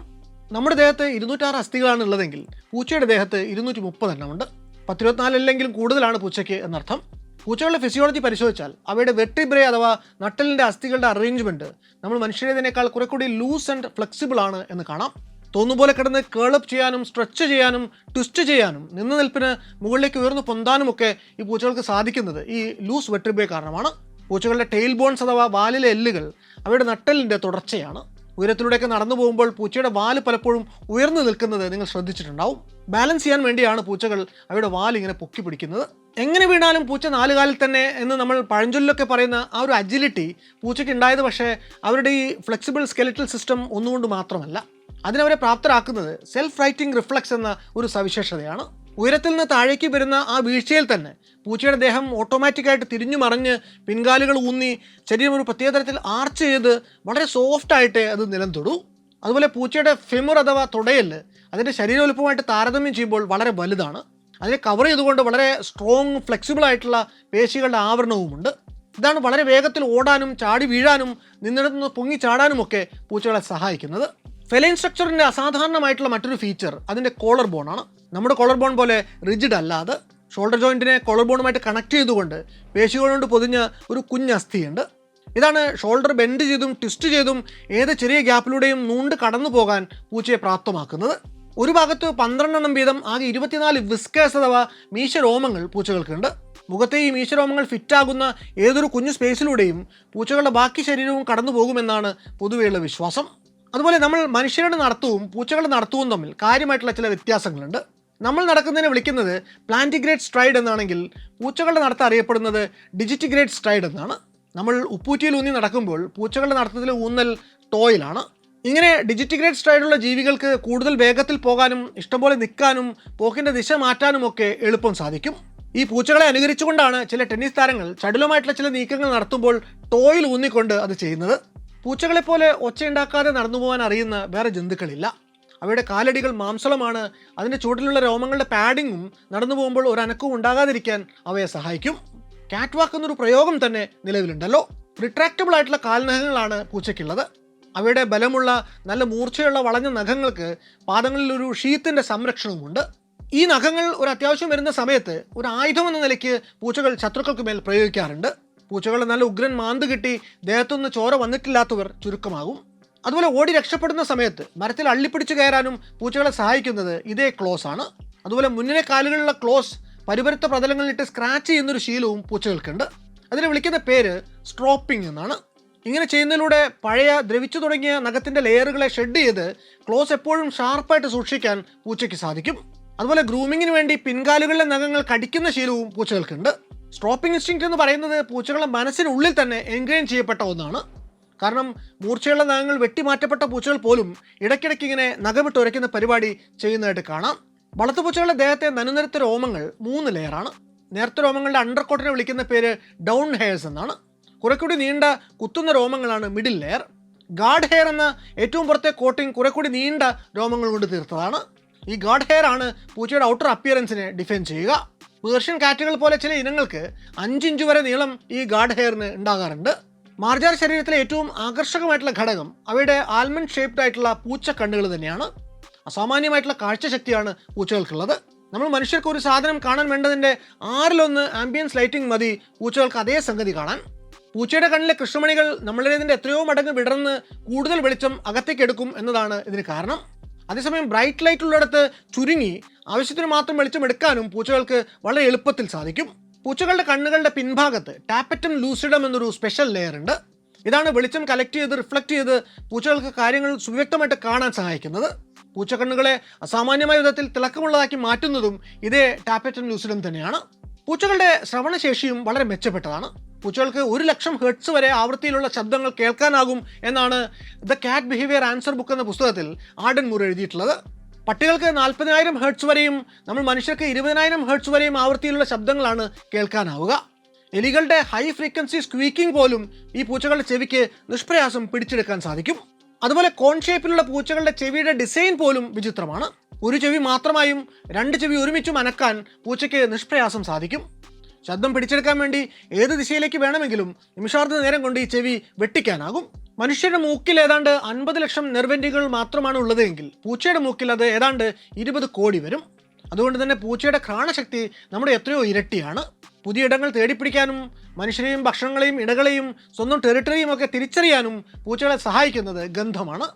നമ്മുടെ ദേഹത്ത് 206 അസ്ഥികളാണ് ഉള്ളതെങ്കിൽ പൂച്ചയുടെ ദേഹത്ത് 230 എണ്ണമുണ്ട്. 10-24 അല്ലെങ്കിലും കൂടുതലാണ് പൂച്ചയ്ക്ക് എന്നർത്ഥം. പൂച്ചകളുടെ ഫിസിയോളജി പരിശോധിച്ചാൽ അവയുടെ വെർട്ടിബ്രേ അഥവാ നട്ടലിൻ്റെ അസ്ഥികളുടെ അറേഞ്ച്മെൻറ്റ് നമ്മൾ മനുഷ്യരേതിനേക്കാൾ കുറെ കൂടി ലൂസ് ആൻഡ് ഫ്ലെക്സിബിൾ ആണ് എന്ന് കാണാം. തോന്നുപോലെ കിടന്ന് കേളപ്പ് ചെയ്യാനും സ്ട്രെച്ച് ചെയ്യാനും ട്വിസ്റ്റ് ചെയ്യാനും നിന്ന് നിൽപ്പിന് മുകളിലേക്ക് ഉയർന്നു പൊന്താനുമൊക്കെ ഈ പൂച്ചകൾക്ക് സാധിക്കുന്നത് ഈ ലൂസ് വെർട്ടിബ്രേ കാരണമാണ്. പൂച്ചകളുടെ ടെയിൽ ബോൺസ് അഥവാ വാലിലെ എല്ലുകൾ അവയുടെ നട്ടലിൻ്റെ തുടർച്ചയാണ്. ഉയരത്തിലൂടെയൊക്കെ നടന്നു പോകുമ്പോൾ പൂച്ചയുടെ വാല് പലപ്പോഴും ഉയർന്നു നിൽക്കുന്നത് നിങ്ങൾ ശ്രദ്ധിച്ചിട്ടുണ്ടാവും. ബാലൻസ് ചെയ്യാൻ വേണ്ടിയാണ് പൂച്ചകൾ അവയുടെ വാൽ ഇങ്ങനെ പൊക്കി പിടിക്കുന്നത്. എങ്ങനെ വീണാലും പൂച്ച 4 കാലിൽ തന്നെ എന്ന് നമ്മൾ പഴഞ്ചൊല്ലൊക്കെ പറയുന്ന ആ ഒരു അജിലിറ്റി പൂച്ചയ്ക്ക് ഉണ്ടായത് പക്ഷേ അവരുടെ ഈ ഫ്ലെക്സിബിൾ സ്കെലിറ്റൽ സിസ്റ്റം ഒന്നുകൊണ്ട് മാത്രമല്ല. അതിനവരെ പ്രാപ്തരാക്കുന്നത് സെൽഫ് റൈറ്റിംഗ് റിഫ്ലക്സ് എന്ന ഒരു സവിശേഷതയാണ്. ഉയരത്തിൽ നിന്ന് താഴേക്ക് വരുന്ന ആ വീഴ്ചയിൽ തന്നെ പൂച്ചയുടെ ദേഹം ഓട്ടോമാറ്റിക്കായിട്ട് തിരിഞ്ഞു മറിഞ്ഞ് പിൻകാലുകൾ ഊന്നി ശരീരം ഒരു പ്രത്യേക തരത്തിൽ ആർച്ച് ചെയ്ത് വളരെ സോഫ്റ്റായിട്ട് അത് നിലം തൊടൂ. അതുപോലെ പൂച്ചയുടെ ഫെമുർ അഥവാ തുടയല് അതിൻ്റെ ശരീരവലുപ്പമായിട്ട് താരതമ്യം ചെയ്യുമ്പോൾ വളരെ വലുതാണ്. അതിനെ കവർ ചെയ്തുകൊണ്ട് വളരെ സ്ട്രോങ് ഫ്ലെക്സിബിൾ ആയിട്ടുള്ള പേശികളുടെ ആവരണവുമുണ്ട്. ഇതാണ് വളരെ വേഗത്തിൽ ഓടാനും ചാടി വീഴാനും നിന്നിടത്തു നിന്ന് പൊങ്ങി ചാടാനുമൊക്കെ പൂച്ചകളെ സഹായിക്കുന്നത്. ഫെലൈൻ സ്ട്രക്ചറിൻ്റെ അസാധാരണമായിട്ടുള്ള മറ്റൊരു ഫീച്ചർ അതിൻ്റെ കോളർ ബോണാണ്. നമ്മുടെ കോളർ ബോൺ പോലെ റിജിഡ് അല്ലാതെ ഷോൾഡർ ജോയിൻറ്റിനെ കോളർ ബോണുമായിട്ട് കണക്ട് ചെയ്തുകൊണ്ട് പേശികൾ കൊണ്ട് പൊതിഞ്ഞ ഒരു കുഞ്ഞസ്ഥിയുണ്ട്. ഇതാണ് ഷോൾഡർ ബെൻഡ് ചെയ്തും ട്വിസ്റ്റ് ചെയ്തും ഏത് ചെറിയ ഗ്യാപ്പിലൂടെയും നൂണ്ട് കടന്നു പോകാൻ പൂച്ചയെ പ്രാപ്തമാക്കുന്നത്. ഒരു ഭാഗത്ത് 12 എണ്ണം വീതം ആകെ 24 വിസ്കേഴ്സ് അഥവാ മീശരോമങ്ങൾ പൂച്ചകൾക്കുണ്ട്. മുഖത്തെ ഈ മീശരോമങ്ങൾ ഫിറ്റാകുന്ന ഏതൊരു കുഞ്ഞു സ്പേസിലൂടെയും പൂച്ചകളുടെ ബാക്കി ശരീരവും കടന്നു പോകുമെന്നാണ് പൊതുവെയുള്ള വിശ്വാസം. അതുപോലെ നമ്മൾ മനുഷ്യരുടെ നടത്തവും പൂച്ചകളുടെ നടത്തവും തമ്മിൽ കാര്യമായിട്ടുള്ള ചില വ്യത്യാസങ്ങളുണ്ട്. നമ്മൾ നടക്കുന്നതിനെ വിളിക്കുന്നത് പ്ലാന്റിഗ്രേറ്റ് സ്ട്രൈഡ് എന്നാണെങ്കിൽ പൂച്ചകളുടെ നടത്തം അറിയപ്പെടുന്നത് ഡിജിറ്റിഗ്രേറ്റ് സ്ട്രൈഡ് എന്നാണ്. നമ്മൾ ഉപ്പൂറ്റിയിൽ ഊന്നി നടക്കുമ്പോൾ പൂച്ചകളുടെ നടത്തത്തിലെ ഊന്നൽ ടോയിലാണ്. ഇങ്ങനെ ഡിജിറ്റിഗ്രേറ്റ് സ്ട്രൈഡുള്ള ജീവികൾക്ക് കൂടുതൽ വേഗത്തിൽ പോകാനും ഇഷ്ടംപോലെ നിൽക്കാനും പോക്കിൻ്റെ ദിശ മാറ്റാനുമൊക്കെ എളുപ്പം സാധിക്കും. ഈ പൂച്ചകളെ അനുകരിച്ചുകൊണ്ടാണ് ചില ടെന്നീസ് താരങ്ങൾ ചടുലമായിട്ടുള്ള ചില നീക്കങ്ങൾ നടത്തുമ്പോൾ ടോയിൽ ഊന്നിക്കൊണ്ട് അത് ചെയ്യുന്നത്. പൂച്ചകളെപ്പോലെ ഒച്ചയുണ്ടാക്കാതെ നടന്നു പോകാൻ അറിയുന്ന വേറെ ജന്തുക്കളില്ല. അവയുടെ കാലടികൾ മാംസളമാണ്. അതിൻ്റെ ചുവട്ടിലുള്ള രോമങ്ങളുടെ പാഡിങ്ങും നടന്നു പോകുമ്പോൾ ഒരു അനക്കവും ഉണ്ടാകാതിരിക്കാൻ അവയെ സഹായിക്കും. കാറ്റ് വാക്ക് എന്നൊരു പ്രയോഗം തന്നെ നിലവിലുണ്ടല്ലോ. റിട്രാക്റ്റബിൾ ആയിട്ടുള്ള കാൽനഖങ്ങളാണ് പൂച്ചയ്ക്കുള്ളത്. അവയുടെ ബലമുള്ള നല്ല മൂർച്ചയുള്ള വളഞ്ഞ നഖങ്ങൾക്ക് പാദങ്ങളിൽ ഒരു ഷീത്തിൻ്റെ സംരക്ഷണവുമുണ്ട്. ഈ നഖങ്ങൾ ഒരു അത്യാവശ്യം വരുന്ന സമയത്ത് ഒരു ആയുധം എന്ന നിലയ്ക്ക് പൂച്ചകൾ ശത്രുക്കൾക്ക് മേൽ പ്രയോഗിക്കാറുണ്ട്. പൂച്ചകളുടെ നല്ല ഉഗ്രൻ മാന്ത് കിട്ടി ദേഹത്തുനിന്ന് ചോര വന്നിട്ടില്ലാത്തവർ ചുരുക്കമാകും. അതുപോലെ ഓടി രക്ഷപ്പെടുന്ന സമയത്ത് മരത്തിൽ അള്ളിപ്പിടിച്ച് കയറാനും പൂച്ചകളെ സഹായിക്കുന്നത് ഇതേ ക്ലോസ് ആണ്. അതുപോലെ മുന്നിലെ കാലുകളിലുള്ള ക്ലോസ് പരിപരുത്ത പ്രതലങ്ങളിലിട്ട് സ്ക്രാച്ച് ചെയ്യുന്നൊരു ശീലവും പൂച്ചകൾക്കുണ്ട്. അതിനെ വിളിക്കുന്ന പേര് സ്ട്രോപ്പിംഗ് എന്നാണ്. ഇങ്ങനെ ചെയ്യുന്നതിലൂടെ പഴയ ദ്രവിച്ചു തുടങ്ങിയ നഖത്തിൻ്റെ ലെയറുകളെ ഷെഡ് ചെയ്ത് ക്ലോസ് എപ്പോഴും ഷാർപ്പായിട്ട് സൂക്ഷിക്കാൻ പൂച്ചയ്ക്ക് സാധിക്കും. അതുപോലെ ഗ്രൂമിങ്ങിന് വേണ്ടി പിൻകാലുകളിലെ നഖങ്ങൾ കടിക്കുന്ന ശീലവും പൂച്ചകൾക്കുണ്ട്. സ്ട്രോപ്പിംഗ് ഇൻസ്റ്റിങ്ക്റ്റ് എന്ന് പറയുന്നത് പൂച്ചകളുടെ മനസ്സിനുള്ളിൽ തന്നെ എൻഗ്രൈൻ ചെയ്യപ്പെട്ട ഒന്നാണ്. കാരണം മൂർച്ചയുള്ള നഖങ്ങൾ വെട്ടിമാറ്റപ്പെട്ട പൂച്ചകൾ പോലും ഇടയ്ക്കിടയ്ക്ക് ഇങ്ങനെ നഖമിട്ട് ഉരയ്ക്കുന്ന പരിപാടി ചെയ്യുന്നതായിട്ട് കാണാം. വളർത്തുപൂച്ചകളുടെ ദേഹത്തെ നനുനരുത്ത രോമങ്ങൾ 3 ലെയറാണ്. നേർത്ത രോമങ്ങളുടെ അണ്ടർകോട്ടിനെ വിളിക്കുന്ന പേര് ഡൗൺ ഹെയർസ് എന്നാണ്. കുറെക്കൂടി നീണ്ട കുത്തുന്ന രോമങ്ങളാണ് മിഡിൽ ലെയർ. ഗാർഡ് ഹെയർ എന്ന ഏറ്റവും പുറത്തെ കോട്ടിംഗ് കുറെക്കൂടി നീണ്ട രോമങ്ങൾ കൊണ്ട് തീർത്തതാണ്. ഈ ഗാർഡ് ഹെയർ ആണ് പൂച്ചയുടെ ഔട്ടർ അപ്പിയറൻസിനെ ഡിഫൈൻ ചെയ്യുക. പേർഷ്യൻ കാറ്റുകൾ പോലെ ചില ഇനങ്ങൾക്ക് 5 ഇഞ്ച് വരെ നീളം ഈ ഗാർഡ് ഹെയറിന് ഉണ്ടാകാറുണ്ട്. മാർജാർ ശരീരത്തിലെ ഏറ്റവും ആകർഷകമായിട്ടുള്ള ഘടകം അവയുടെ ആൽമണ്ട് ഷേപ്ഡ് ആയിട്ടുള്ള പൂച്ച കണ്ണുകൾ തന്നെയാണ്. അസാമാന്യമായിട്ടുള്ള കാഴ്ചശക്തിയാണ് പൂച്ചകൾക്കുള്ളത്. നമ്മൾ മനുഷ്യർക്ക് ഒരു സാധനം കാണാൻ വേണ്ടതിൻ്റെ 1/6 ആംബിയൻസ് ലൈറ്റിംഗ് മതി പൂച്ചകൾക്ക് അതേ സംഗതി കാണാൻ. പൂച്ചയുടെ കണ്ണിലെ കൃഷ്ണമണികൾ നമ്മളുടേതിൻ്റെ എത്രയോ മടങ്ങ് വിടർന്ന് കൂടുതൽ വെളിച്ചം അകത്തേക്ക് എടുക്കും എന്നതാണ് ഇതിന് കാരണം. അതേസമയം ബ്രൈറ്റ് ലൈറ്റ് ഉള്ളിടത്ത് ചുരുങ്ങി ആവശ്യത്തിന് മാത്രം വെളിച്ചം എടുക്കാനും പൂച്ചകൾക്ക് വളരെ എളുപ്പത്തിൽ സാധിക്കും. പൂച്ചകളുടെ കണ്ണുകളുടെ പിൻഭാഗത്ത് ടാപ്പറ്റം ലൂസിഡം എന്നൊരു സ്പെഷ്യൽ ലെയർ ഉണ്ട്. ഇതാണ് വെളിച്ചം കലക്ട് ചെയ്ത് റിഫ്ലക്ട് ചെയ്ത് പൂച്ചകൾക്ക് കാര്യങ്ങൾ സുവ്യക്തമായിട്ട് കാണാൻ സഹായിക്കുന്നത്. പൂച്ചക്കണ്ണുകളെ അസാമാന്യമായ വിധത്തിൽ തിളക്കമുള്ളതാക്കി മാറ്റുന്നതും ഇതേ ടാപ്പറ്റം ലൂസിഡം തന്നെയാണ്. പൂച്ചകളുടെ ശ്രവണശേഷിയും വളരെ മെച്ചപ്പെട്ടതാണ്. പൂച്ചകൾക്ക് 1,00,000 ഹെർട്സ് വരെ ആവൃത്തിയിലുള്ള ശബ്ദങ്ങൾ കേൾക്കാനാകും എന്നാണ് the cat behaviour answer book എന്ന പുസ്തകത്തിൽ ആർഡൻ മൂർ എഴുതിയിട്ടുള്ളത്. പട്ടികൾക്ക് 40,000 ഹെർട്സ് വരെയും നമ്മൾ മനുഷ്യർക്ക് 20,000 ഹെർട്സ് വരെയും ആവൃത്തിയിലുള്ള ശബ്ദങ്ങളാണ് കേൾക്കാനാവുക. എലികളുടെ ഹൈ ഫ്രീക്വൻസി സ്ക്വീക്കിംഗ് പോലും ഈ പൂച്ചകളുടെ ചെവിക്ക് നിഷ്പ്രയാസം പിടിച്ചെടുക്കാൻ സാധിക്കും. അതുപോലെ കോൺ ഷേപ്പിലുള്ള പൂച്ചകളുടെ ചെവിയുടെ ഡിസൈൻ പോലും വിചിത്രമാണ്. ഒരു ചെവി മാത്രമായും 2 ചെവി ഒരുമിച്ചും അനക്കാൻ പൂച്ചയ്ക്ക് നിഷ്പ്രയാസം സാധിക്കും. ശബ്ദം പിടിച്ചെടുക്കാൻ വേണ്ടി ഏത് ദിശയിലേക്ക് വേണമെങ്കിലും നിമിഷാർദ്ധ നേരം കൊണ്ട് ഈ ചെവി വെട്ടിക്കാനാകും. മനുഷ്യരുടെ മൂക്കിൽ ഏതാണ്ട് 50 ലക്ഷം നെർവെൻറ്റുകൾ മാത്രമാണ് ഉള്ളതെങ്കിൽ പൂച്ചയുടെ മൂക്കിൽ അത് ഏതാണ്ട് 20 കോടി വരും. അതുകൊണ്ട് തന്നെ പൂച്ചയുടെ ഘ്രാണശക്തി നമ്മുടെ എത്രയോ ഇരട്ടിയാണ്. പുതിയ ഇടങ്ങൾ തേടിപ്പിടിക്കാനും മനുഷ്യരെയും ഭക്ഷണങ്ങളെയും ഇടകളെയും സ്വന്തം ടെറിട്ടറിയും ഒക്കെ തിരിച്ചറിയാനും പൂച്ചകളെ സഹായിക്കുന്നത് ഗന്ധമാണ്.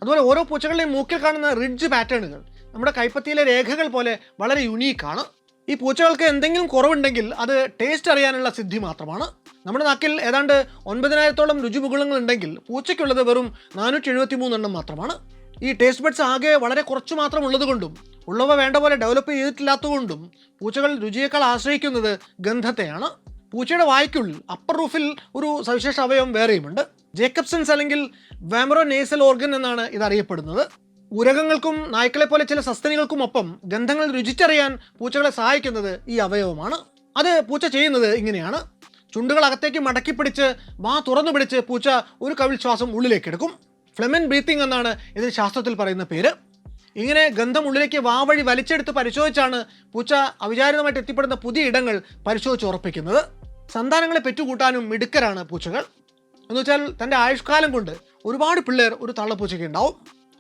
അതുപോലെ ഓരോ പൂച്ചകളുടെയും മൂക്കിൽ കാണുന്ന റിഡ്ജ് പാറ്റേണുകൾ നമ്മുടെ കൈപ്പത്തിയിലെ രേഖകൾ പോലെ വളരെ യുണീക്കാണ്. ഈ പൂച്ചകൾക്ക് എന്തെങ്കിലും കുറവുണ്ടെങ്കിൽ അത് ടേസ്റ്റ് അറിയാനുള്ള സിദ്ധി മാത്രമാണ്. നമ്മുടെ നാക്കിൽ ഏതാണ്ട് 9,000-ഓളം രുചിമുകുളങ്ങൾ ഉണ്ടെങ്കിൽ പൂച്ചയ്ക്കുള്ളത് വെറും 473 മാത്രമാണ്. ഈ ടേസ്റ്റ് ബഡ്സ് ആകെ വളരെ കുറച്ച് മാത്രം ഉള്ളതുകൊണ്ടും ഉള്ളവ വേണ്ട പോലെ ഡെവലപ്പ് ചെയ്തിട്ടില്ലാത്തതുകൊണ്ടും പൂച്ചകൾ രുചിയേക്കാൾ ആശ്രയിക്കുന്നത് ഗന്ധത്തെയാണ്. പൂച്ചയുടെ വായ്ക്കുള്ളിൽ അപ്പർ റൂഫിൽ ഒരു സവിശേഷ അവയവം വേറെയുമുണ്ട്. ജേക്കബ്സൺസ് അല്ലെങ്കിൽ വാമറോ നേസൽ ഓർഗൻ എന്നാണ് ഇത് അറിയപ്പെടുന്നത്. ഉരകങ്ങൾക്കും നായ്ക്കളെ പോലെ ചില സസ്തനികൾക്കും ഒപ്പം ഗന്ധങ്ങൾ രുചിച്ചറിയാൻ പൂച്ചകളെ സഹായിക്കുന്നത് ഈ അവയവമാണ്. അത് പൂച്ച ചെയ്യുന്നത് ഇങ്ങനെയാണ്. ചുണ്ടുകൾ അകത്തേക്ക് മടക്കി പിടിച്ച് വാ തുറന്നു പിടിച്ച് പൂച്ച ഒരു കവിൾ ശ്വാസം ഉള്ളിലേക്ക് എടുക്കും. ഫ്ലെമൻ ബ്രീത്തിങ് എന്നാണ് ഇതിന് ശാസ്ത്രത്തിൽ പറയുന്ന പേര്. ഇങ്ങനെ ഗന്ധം ഉള്ളിലേക്ക് വാ വഴി വലിച്ചെടുത്ത് പരിശോധിച്ചാണ് പൂച്ച അവിചാരിതമായിട്ട് എത്തിപ്പെടുന്ന പുതിയ ഇടങ്ങൾ പരിശോധിച്ച് ഉറപ്പിക്കുന്നത്. സന്താനങ്ങളെ പെറ്റുകൂട്ടാനും മിടുക്കരാണ് പൂച്ചകൾ. എന്നുവെച്ചാൽ തൻ്റെ ആയുഷ്കാലം കൊണ്ട് ഒരുപാട് പിള്ളേർ ഒരു തള്ളപ്പൂച്ചയ്ക്ക് ഉണ്ടാവും.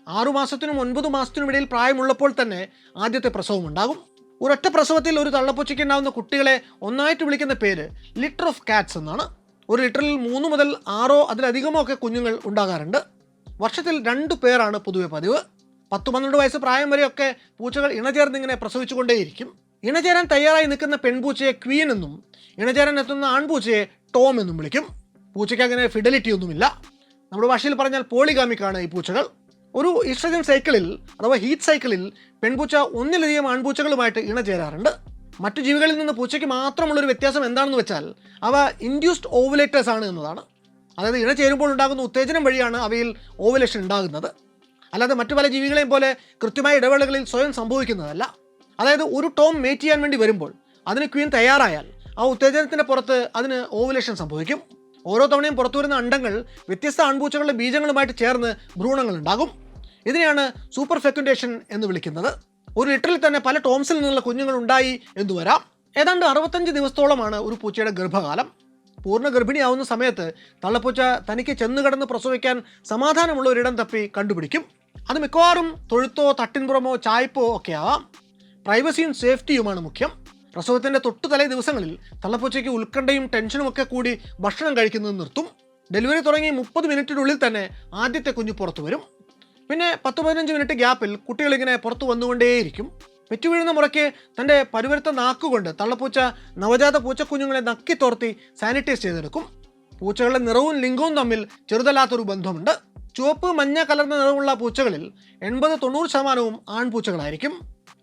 6 മാസത്തിനും 9 മാസത്തിനും ഇടയിൽ പ്രായമുള്ളപ്പോൾ തന്നെ ആദ്യത്തെ പ്രസവം ഉണ്ടാകും. ഒരൊറ്റ പ്രസവത്തിൽ ഒരു തള്ളപ്പൂച്ചയ്ക്ക് ഉണ്ടാകുന്ന കുട്ടികളെ ഒന്നായിട്ട് വിളിക്കുന്ന പേര് ലിറ്റർ ഓഫ് കാറ്റ്സ് എന്നാണ്. ഒരു ലിറ്ററിൽ 3 മുതൽ 6 അതിലധികമോ ഒക്കെ കുഞ്ഞുങ്ങൾ ഉണ്ടാകാറുണ്ട്. വർഷത്തിൽ 2 പേരാണ് പൊതുവെ പതിവ്. 10-12 വയസ്സ് പ്രായം വരെയൊക്കെ പൂച്ചകൾ ഇണചേർന്നിങ്ങനെ പ്രസവിച്ചുകൊണ്ടേയിരിക്കും. ഇണചേരാൻ തയ്യാറായി നിൽക്കുന്ന പെൺപൂച്ചയെ ക്വീൻ എന്നും ഇണചേരാൻ എത്തുന്ന ആൺപൂച്ചയെ ടോം എന്നും വിളിക്കും. പൂച്ചയ്ക്ക് അങ്ങനെ ഫിഡലിറ്റി ഒന്നുമില്ല. നമ്മുടെ ഭാഷയിൽ പറഞ്ഞാൽ പോളിഗാമിക്കാണ് ഈ പൂച്ചകൾ. ഒരു ഈസ്ട്രജൻ സൈക്കിളിൽ അഥവാ ഹീറ്റ് സൈക്കിളിൽ പെൺപൂച്ച ഒന്നിലധികം ആൺപൂച്ചകളുമായിട്ട് ഇണചേരാറുണ്ട്. മറ്റു ജീവികളിൽ നിന്ന് പൂച്ചയ്ക്ക് മാത്രമുള്ളൊരു വ്യത്യാസം എന്താണെന്ന് വെച്ചാൽ അവ ഇൻഡ്യൂസ്ഡ് ഓവുലേറ്റേഴ്സ് ആണ് എന്നതാണ്. അതായത് ഇണചേരുമ്പോൾ ഉണ്ടാകുന്ന ഉത്തേജനം വഴിയാണ് അവയിൽ ഓവുലേഷൻ ഉണ്ടാകുന്നത്. അല്ലാതെ മറ്റു പല ജീവികളെയും പോലെ കൃത്യമായ ഇടവേളകളിൽ സ്വയം സംഭവിക്കുന്നതല്ല. അതായത് ഒരു ടോം മേറ്റ് ചെയ്യാൻ വേണ്ടി വരുമ്പോൾ അതിന് ക്വീൻ തയ്യാറായാൽ ആ ഉത്തേജനത്തിൻ്റെ പുറത്ത് അതിന് ഓവുലേഷൻ സംഭവിക്കും. ഓരോ തവണയും പുറത്തു വരുന്ന അണ്ടങ്ങൾ വ്യത്യസ്ത ആൺപൂച്ചകളുടെ ബീജങ്ങളുമായിട്ട് ചേർന്ന് ഭ്രൂണങ്ങൾ ഉണ്ടാകും. ഇതിനെയാണ് സൂപ്പർ ഫെക്കുൻഡേഷൻ എന്ന് വിളിക്കുന്നത്. ഒരു ലിറ്ററിൽ തന്നെ പല ടോംസിൽ നിന്നുള്ള കുഞ്ഞുങ്ങൾ ഉണ്ടായി എന്ന് വരാം. ഏതാണ്ട് 65 ദിവസത്തോളമാണ് ഒരു പൂച്ചയുടെ ഗർഭകാലം. പൂർണ്ണ ഗർഭിണിയാവുന്ന സമയത്ത് തള്ളപ്പൂച്ച തനിക്ക് ചെന്ന് കടന്ന് പ്രസവിക്കാൻ സമാധാനമുള്ള ഒരിടം തപ്പി കണ്ടുപിടിക്കും. അത് മിക്കവാറും തൊഴുത്തോ തട്ടിൻപുറമോ ചായ്പോ ഒക്കെ ആവാം. പ്രൈവസിയും സേഫ്റ്റിയുമാണ് മുഖ്യം. പ്രസവത്തിൻ്റെ തൊട്ടു തലേ ദിവസങ്ങളിൽ തള്ളപ്പൂച്ചയ്ക്ക് ഉത്കണ്ഠയും ടെൻഷനും ഒക്കെ കൂടി ഭക്ഷണം കഴിക്കുന്നത് നിർത്തും. ഡെലിവറി തുടങ്ങി 30 മിനിറ്റിനുള്ളിൽ തന്നെ ആദ്യത്തെ കുഞ്ഞ് പുറത്തു വരും. പിന്നെ 10-15 മിനിറ്റ് ഗ്യാപ്പിൽ കുട്ടികളിങ്ങനെ പുറത്തു വന്നുകൊണ്ടേയിരിക്കും. പെറ്റുവീഴുന്ന മുറയ്ക്ക് തൻ്റെ പരുവരുത്ത നാക്കുകൊണ്ട് തള്ളപ്പൂച്ച നവജാത പൂച്ചക്കുഞ്ഞുങ്ങളെ നക്കി തോർത്തി സാനിറ്റൈസ് ചെയ്തെടുക്കും. പൂച്ചകളുടെ നിറവും ലിംഗവും തമ്മിൽ ചെറുതല്ലാത്തൊരു ബന്ധമുണ്ട്. ചുവപ്പ് മഞ്ഞ കലർന്ന നിറമുള്ള പൂച്ചകളിൽ 80-90% ആൺപൂച്ചകളായിരിക്കും.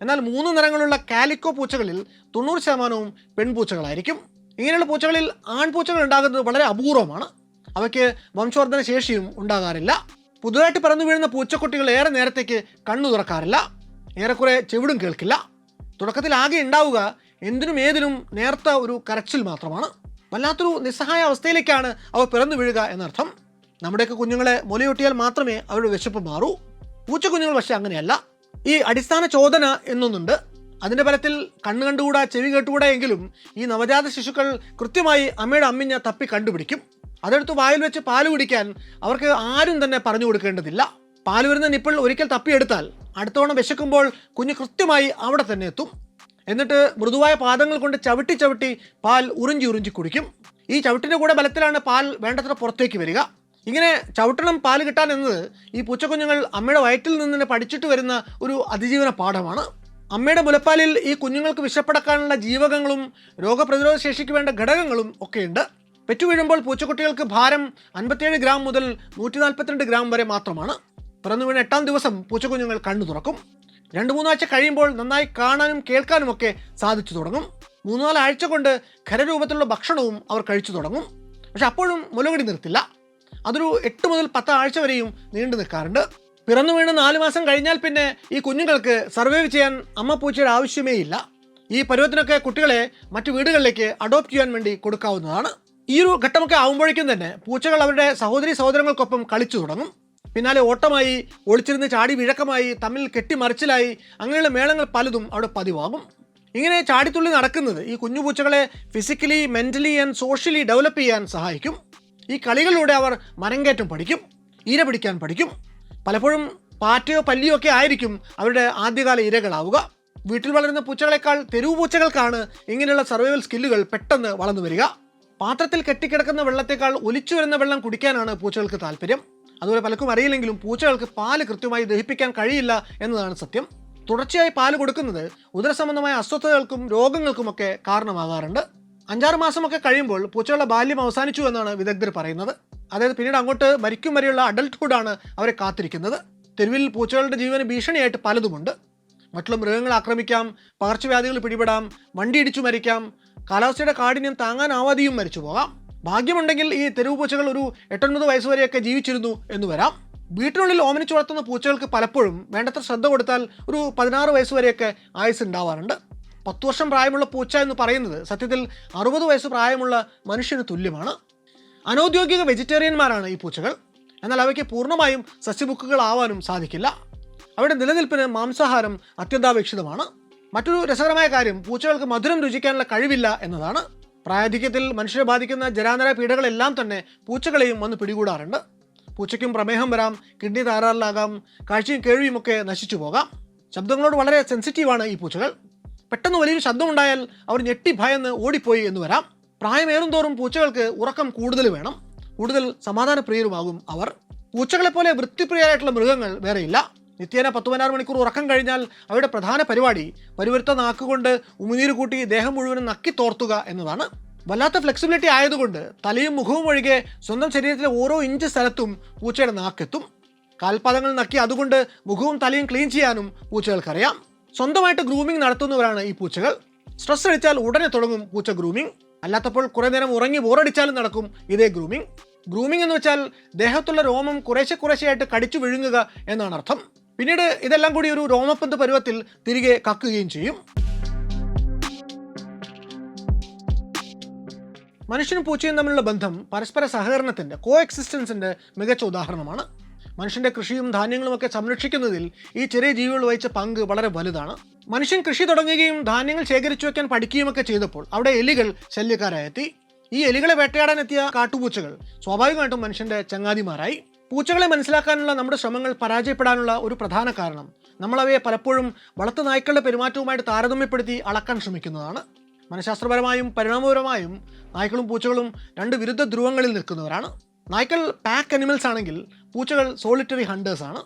എന്നാൽ 3 നിറങ്ങളുള്ള കാലിക്കോ പൂച്ചകളിൽ 90% പെൺപൂച്ചകളായിരിക്കും. ഇങ്ങനെയുള്ള പൂച്ചകളിൽ ആൺപൂച്ചകൾ ഉണ്ടാകുന്നത് വളരെ അപൂർവമാണ്. അവയ്ക്ക് വംശവർദ്ധന ശേഷിയും ഉണ്ടാകാറില്ല. പുതുതായിട്ട് പറന്നു വീഴുന്ന പൂച്ചക്കുട്ടികൾ ഏറെ നേരത്തേക്ക് കണ്ണു തുറക്കാറില്ല. ഏറെക്കുറെ ചെവിടും കേൾക്കില്ല. തുടക്കത്തിൽ ആകെ ഉണ്ടാവുക എന്തിനും ഏതിനും നേർത്ത ഒരു കരച്ചിൽ മാത്രമാണ്. വല്ലാത്തൊരു നിസ്സഹായ അവസ്ഥയിലേക്കാണ് അവ പിറന്നു വീഴുക എന്നർത്ഥം. നമ്മുടെയൊക്കെ കുഞ്ഞുങ്ങളെ മുലയൊട്ടിയാൽ മാത്രമേ അവരുടെ വിശപ്പ് മാറൂ. പൂച്ചക്കുഞ്ഞുങ്ങൾ പക്ഷേ അങ്ങനെയല്ല. ഈ അടിസ്ഥാന ചോദന എന്നൊന്നുണ്ട്. അതിൻ്റെ ഫലത്തിൽ കണ്ണ് കണ്ടുകൂടാ ചെവി കേട്ടുകൂടാ എങ്കിലും ഈ നവജാത ശിശുക്കൾ കൃത്യമായി അമ്മയുടെ അമ്മിഞ്ഞ തപ്പി കണ്ടുപിടിക്കും. അതെടുത്ത് വായിൽ വെച്ച് പാല് കുടിക്കാൻ അവർക്ക് ആരും തന്നെ പറഞ്ഞു കൊടുക്കേണ്ടതില്ല. പാല് വരുന്ന നിപ്പിൾ ഒരിക്കൽ തപ്പിയെടുത്താൽ അടുത്ത തവണ വിശക്കുമ്പോൾ കുഞ്ഞ് കൃത്യമായി അവിടെ തന്നെ എത്തും. എന്നിട്ട് മൃദുവായ പാദങ്ങൾ കൊണ്ട് ചവിട്ടി ചവിട്ടി പാൽ ഉറിഞ്ചി ഉറിഞ്ചി കുടിക്കും. ഈ ചവിട്ടിൻ്റെ കൂടെ ബലത്തിലാണ് പാൽ വേണ്ടത്ര പുറത്തേക്ക് വരിക. ഇങ്ങനെ ചവിട്ടണം പാൽ കിട്ടാൻ എന്നത് ഈ പൂച്ചക്കുഞ്ഞുങ്ങൾ അമ്മയുടെ വയറ്റിൽ നിന്ന് തന്നെ പഠിച്ചിട്ട് വരുന്ന ഒരു അതിജീവന പാഠമാണ്. അമ്മയുടെ മുലപ്പാലിൽ ഈ കുഞ്ഞുങ്ങൾക്ക് വിശപ്പടക്കാനുള്ള ജീവകങ്ങളും രോഗപ്രതിരോധ ശേഷിക്ക് വേണ്ട ഘടകങ്ങളും ഒക്കെയുണ്ട്. പെറ്റു വീഴുമ്പോൾ പൂച്ചക്കുട്ടികൾക്ക് ഭാരം 57 ഗ്രാം മുതൽ 142 ഗ്രാം വരെ മാത്രമാണ്. പിറന്നു വീണ 8-ാം ദിവസം പൂച്ചക്കുഞ്ഞുങ്ങൾ കണ്ണു തുറക്കും. 2-3 ആഴ്ച കഴിയുമ്പോൾ നന്നായി കാണാനും കേൾക്കാനും ഒക്കെ സാധിച്ചു തുടങ്ങും. 3-4 ആഴ്ച കൊണ്ട് ഖരരൂപത്തിലുള്ള ഭക്ഷണവും അവർ കഴിച്ചു തുടങ്ങും. പക്ഷെ അപ്പോഴും മുലകുടി നിർത്തില്ല. അതൊരു 8 മുതൽ 10 ആഴ്ച വരെയും നീണ്ടു നിൽക്കാറുണ്ട്. പിറന്നു വീണ് 4 മാസം കഴിഞ്ഞാൽ പിന്നെ ഈ കുഞ്ഞുങ്ങൾക്ക് സർവൈവ് ചെയ്യാൻ അമ്മ പൂച്ചയുടെ ആവശ്യമേ ഇല്ല. ഈ പരുവത്തിനൊക്കെ കുട്ടികളെ മറ്റു വീടുകളിലേക്ക് അഡോപ്റ്റ് ചെയ്യാൻ വേണ്ടി കൊടുക്കാവുന്നതാണ്. ഈ ഒരു ഘട്ടമൊക്കെ ആകുമ്പോഴേക്കും തന്നെ പൂച്ചകൾ അവരുടെ സഹോദരങ്ങൾക്കൊപ്പം കളിച്ചു തുടങ്ങും. പിന്നാലെ ഓട്ടമായി, ഒളിച്ചിരുന്ന് ചാടി വിഴക്കമായി, തമ്മിൽ കെട്ടിമറിച്ചിലായി, അങ്ങനെയുള്ള മേളങ്ങൾ പലതും അവിടെ പതിവാകും. ഇങ്ങനെ ചാടിത്തുള്ളി നടക്കുന്നത് ഈ കുഞ്ഞു പൂച്ചകളെ physically, mentally and socially develop ചെയ്യാൻ സഹായിക്കും. ഈ കളികളിലൂടെ അവർ മരങ്കേറ്റം പഠിക്കും, ഇര പിടിക്കാൻ പഠിക്കും. പലപ്പോഴും പാറ്റയോ പല്ലിയോ ഒക്കെ ആയിരിക്കും അവരുടെ ആദ്യകാല ഇരകളാവുക. വീട്ടിൽ വളരുന്ന പൂച്ചകളെക്കാൾ തെരുവ് പൂച്ചകൾക്കാണ് ഇങ്ങനെയുള്ള സർവൈവൽ സ്കില്ലുകൾ പെട്ടെന്ന് വളർന്നു വരിക. പാത്രത്തിൽ കെട്ടിക്കിടക്കുന്ന വെള്ളത്തേക്കാൾ ഒലിച്ചു വരുന്ന വെള്ളം കുടിക്കാനാണ് പൂച്ചകൾക്ക് താല്പര്യം. അതുപോലെ പലർക്കും അറിയില്ലെങ്കിലും പൂച്ചകൾക്ക് പാല് കൃത്യമായി ദഹിപ്പിക്കാൻ കഴിയില്ല എന്നതാണ് സത്യം. തുടർച്ചയായി പാല് കൊടുക്കുന്നത് ഉദരസംബന്ധമായ അസ്വസ്ഥതകൾക്കും രോഗങ്ങൾക്കുമൊക്കെ കാരണമാകാറുണ്ട്. 5-6 മാസമൊക്കെ കഴിയുമ്പോൾ പൂച്ചകളുടെ ബാല്യം അവസാനിച്ചു എന്നാണ് വിദഗ്ധർ പറയുന്നത്. അതായത് പിന്നീട് അങ്ങോട്ട് മരിക്കും വരെയുള്ള അഡൽട്ട്ഹുഡാണ് അവരെ കാത്തിരിക്കുന്നത്. തെരുവിൽ പൂച്ചകളുടെ ജീവന് ഭീഷണിയായിട്ട് പലതുമുണ്ട്. മറ്റുള്ള മൃഗങ്ങളെ ആക്രമിക്കാം, പകർച്ചവ്യാധികൾ പിടിപെടാം, വണ്ടി ഇടിച്ചു മരിക്കാം, കാലാവസ്ഥയുടെ കാഠിന്യം താങ്ങാനാവാതെയും മരിച്ചു പോകാം. ഭാഗ്യമുണ്ടെങ്കിൽ ഈ തെരുവ് പൂച്ചകൾ ഒരു 8-9 വയസ്സ് വരെയൊക്കെ ജീവിച്ചിരുന്നു എന്ന് വരാം. വീട്ടിനുള്ളിൽ ഓമനിച്ചു വളർത്തുന്ന പൂച്ചകൾക്ക് പലപ്പോഴും വേണ്ടത്ര ശ്രദ്ധ കൊടുത്താൽ ഒരു 16 വയസ്സ് വരെയൊക്കെ ആയുസ് ഉണ്ടാവാറുണ്ട്. 10 വർഷം പ്രായമുള്ള പൂച്ച എന്ന് പറയുന്നത് സത്യത്തിൽ 60 വയസ്സ് പ്രായമുള്ള മനുഷ്യന് തുല്യമാണ്. അനൗദ്യോഗിക വെജിറ്റേറിയന്മാരാണ് ഈ പൂച്ചകൾ. എന്നാൽ അവയ്ക്ക് പൂർണ്ണമായും സസ്യബുക്കുകളാവാനും സാധിക്കില്ല. അവയുടെ നിലനിൽപ്പിന് മാംസാഹാരം അത്യന്താപേക്ഷിതമാണ്. മറ്റൊരു രസകരമായ കാര്യം പൂച്ചകൾക്ക് മധുരം രുചിക്കാനുള്ള കഴിവില്ല എന്നതാണ്. പ്രായാധിക്യത്തിൽ മനുഷ്യരെ ബാധിക്കുന്ന ജരാനര പീഡകളെല്ലാം തന്നെ പൂച്ചകളെയും വന്ന് പിടികൂടാറുണ്ട്. പൂച്ചയ്ക്കും പ്രമേഹം വരാം, കിഡ്നി തകരാറിലാകാം, കാഴ്ചയും കേൾവിയും ഒക്കെ നശിച്ചു പോകാം. ശബ്ദങ്ങളോട് വളരെ സെൻസിറ്റീവാണ് ഈ പൂച്ചകൾ. പെട്ടെന്ന് വലിയൊരു ശബ്ദമുണ്ടായാൽ അവർ ഞെട്ടി ഭയന്ന് ഓടിപ്പോയി എന്ന് വരാം. പ്രായമേറും തോറും പൂച്ചകൾക്ക് ഉറക്കം കൂടുതൽ വേണം, കൂടുതൽ സമാധാനപ്രിയരുമാകും അവർ. പൂച്ചകളെപ്പോലെ വൃത്തിപ്രിയരായിട്ടുള്ള മൃഗങ്ങൾ വേറെയില്ല. നിത്യേന 10-16 മണിക്കൂർ ഉറക്കം കഴിഞ്ഞാൽ അവയുടെ പ്രധാന പരിപാടി പരുവരുത്ത നാക്കുകൊണ്ട് ഉമിനീര് കൂട്ടി ദേഹം മുഴുവനും നക്കി തോർത്തുക എന്നതാണ്. വല്ലാത്ത ഫ്ലെക്സിബിലിറ്റി ആയതുകൊണ്ട് തലയും മുഖവും ഒഴികെ സ്വന്തം ശരീരത്തിലെ ഓരോ ഇഞ്ച് സ്ഥലത്തും പൂച്ചയുടെ നാക്കെത്തും. കാൽപാദങ്ങൾ നക്കി അതുകൊണ്ട് മുഖവും തലയും ക്ലീൻ ചെയ്യാനും പൂച്ചകൾക്കറിയാം. സ്വന്തമായിട്ട് ഗ്രൂമിംഗ് നടത്തുന്നവരാണ് ഈ പൂച്ചകൾ. സ്ട്രെസ് അടിച്ചാൽ ഉടനെ തുടങ്ങും പൂച്ച ഗ്രൂമിംഗ്. അല്ലാത്തപ്പോൾ കുറേ നേരം ഉറങ്ങി ബോറടിച്ചാലും നടക്കും ഇതേ ഗ്രൂമിംഗ്. ഗ്രൂമിംഗ് എന്ന് വെച്ചാൽ ദേഹത്തുള്ള രോമം കുറേശ്ശെയായിട്ട് കടിച്ചു വിഴുങ്ങുക എന്നാണ് അർത്ഥം. പിന്നീട് ഇതെല്ലാം കൂടി ഒരു രോമപ്പന്ത് പരുവത്തിൽ തിരികെ കക്കുകയും ചെയ്യും. മനുഷ്യനും പൂച്ചയും തമ്മിലുള്ള ബന്ധം പരസ്പര സഹകരണത്തിൻ്റെ, കോ എക്സിസ്റ്റൻസിൻ്റെ മികച്ച ഉദാഹരണമാണ്. മനുഷ്യൻ്റെ കൃഷിയും ധാന്യങ്ങളുമൊക്കെ സംരക്ഷിക്കുന്നതിൽ ഈ ചെറിയ ജീവികൾ വഹിച്ച പങ്ക് വളരെ വലുതാണ്. മനുഷ്യൻ കൃഷി തുടങ്ങുകയും ധാന്യങ്ങൾ ശേഖരിച്ചു വയ്ക്കാൻ പഠിക്കുകയുമൊക്കെ ചെയ്തപ്പോൾ അവിടെ എലികൾ ശല്യക്കാരായെത്തി. ഈ എലികളെ വേട്ടയാടാനെത്തിയ കാട്ടുപൂച്ചകൾ സ്വാഭാവികമായിട്ടും മനുഷ്യൻ്റെ ചങ്ങാതിമാരായി. പൂച്ചകളെ മനസ്സിലാക്കാനുള്ള നമ്മുടെ ശ്രമങ്ങൾ പരാജയപ്പെടാനുള്ള ഒരു പ്രധാന കാരണം നമ്മളവയെ പലപ്പോഴും വളർത്തു നായ്ക്കളുടെ പെരുമാറ്റവുമായിട്ട് താരതമ്യപ്പെടുത്തി അളക്കാൻ ശ്രമിക്കുന്നതാണ്. മനഃശാസ്ത്രപരമായും പരിണാമപരമായും നായ്ക്കളും പൂച്ചകളും 2 വിരുദ്ധ ധ്രുവങ്ങളിൽ നിൽക്കുന്നവരാണ്. നായ്ക്കൾ പാക്ക് അനിമൽസ് ആണെങ്കിൽ പൂച്ചകൾ സോളിറ്ററി ഹണ്ടേഴ്സാണ്.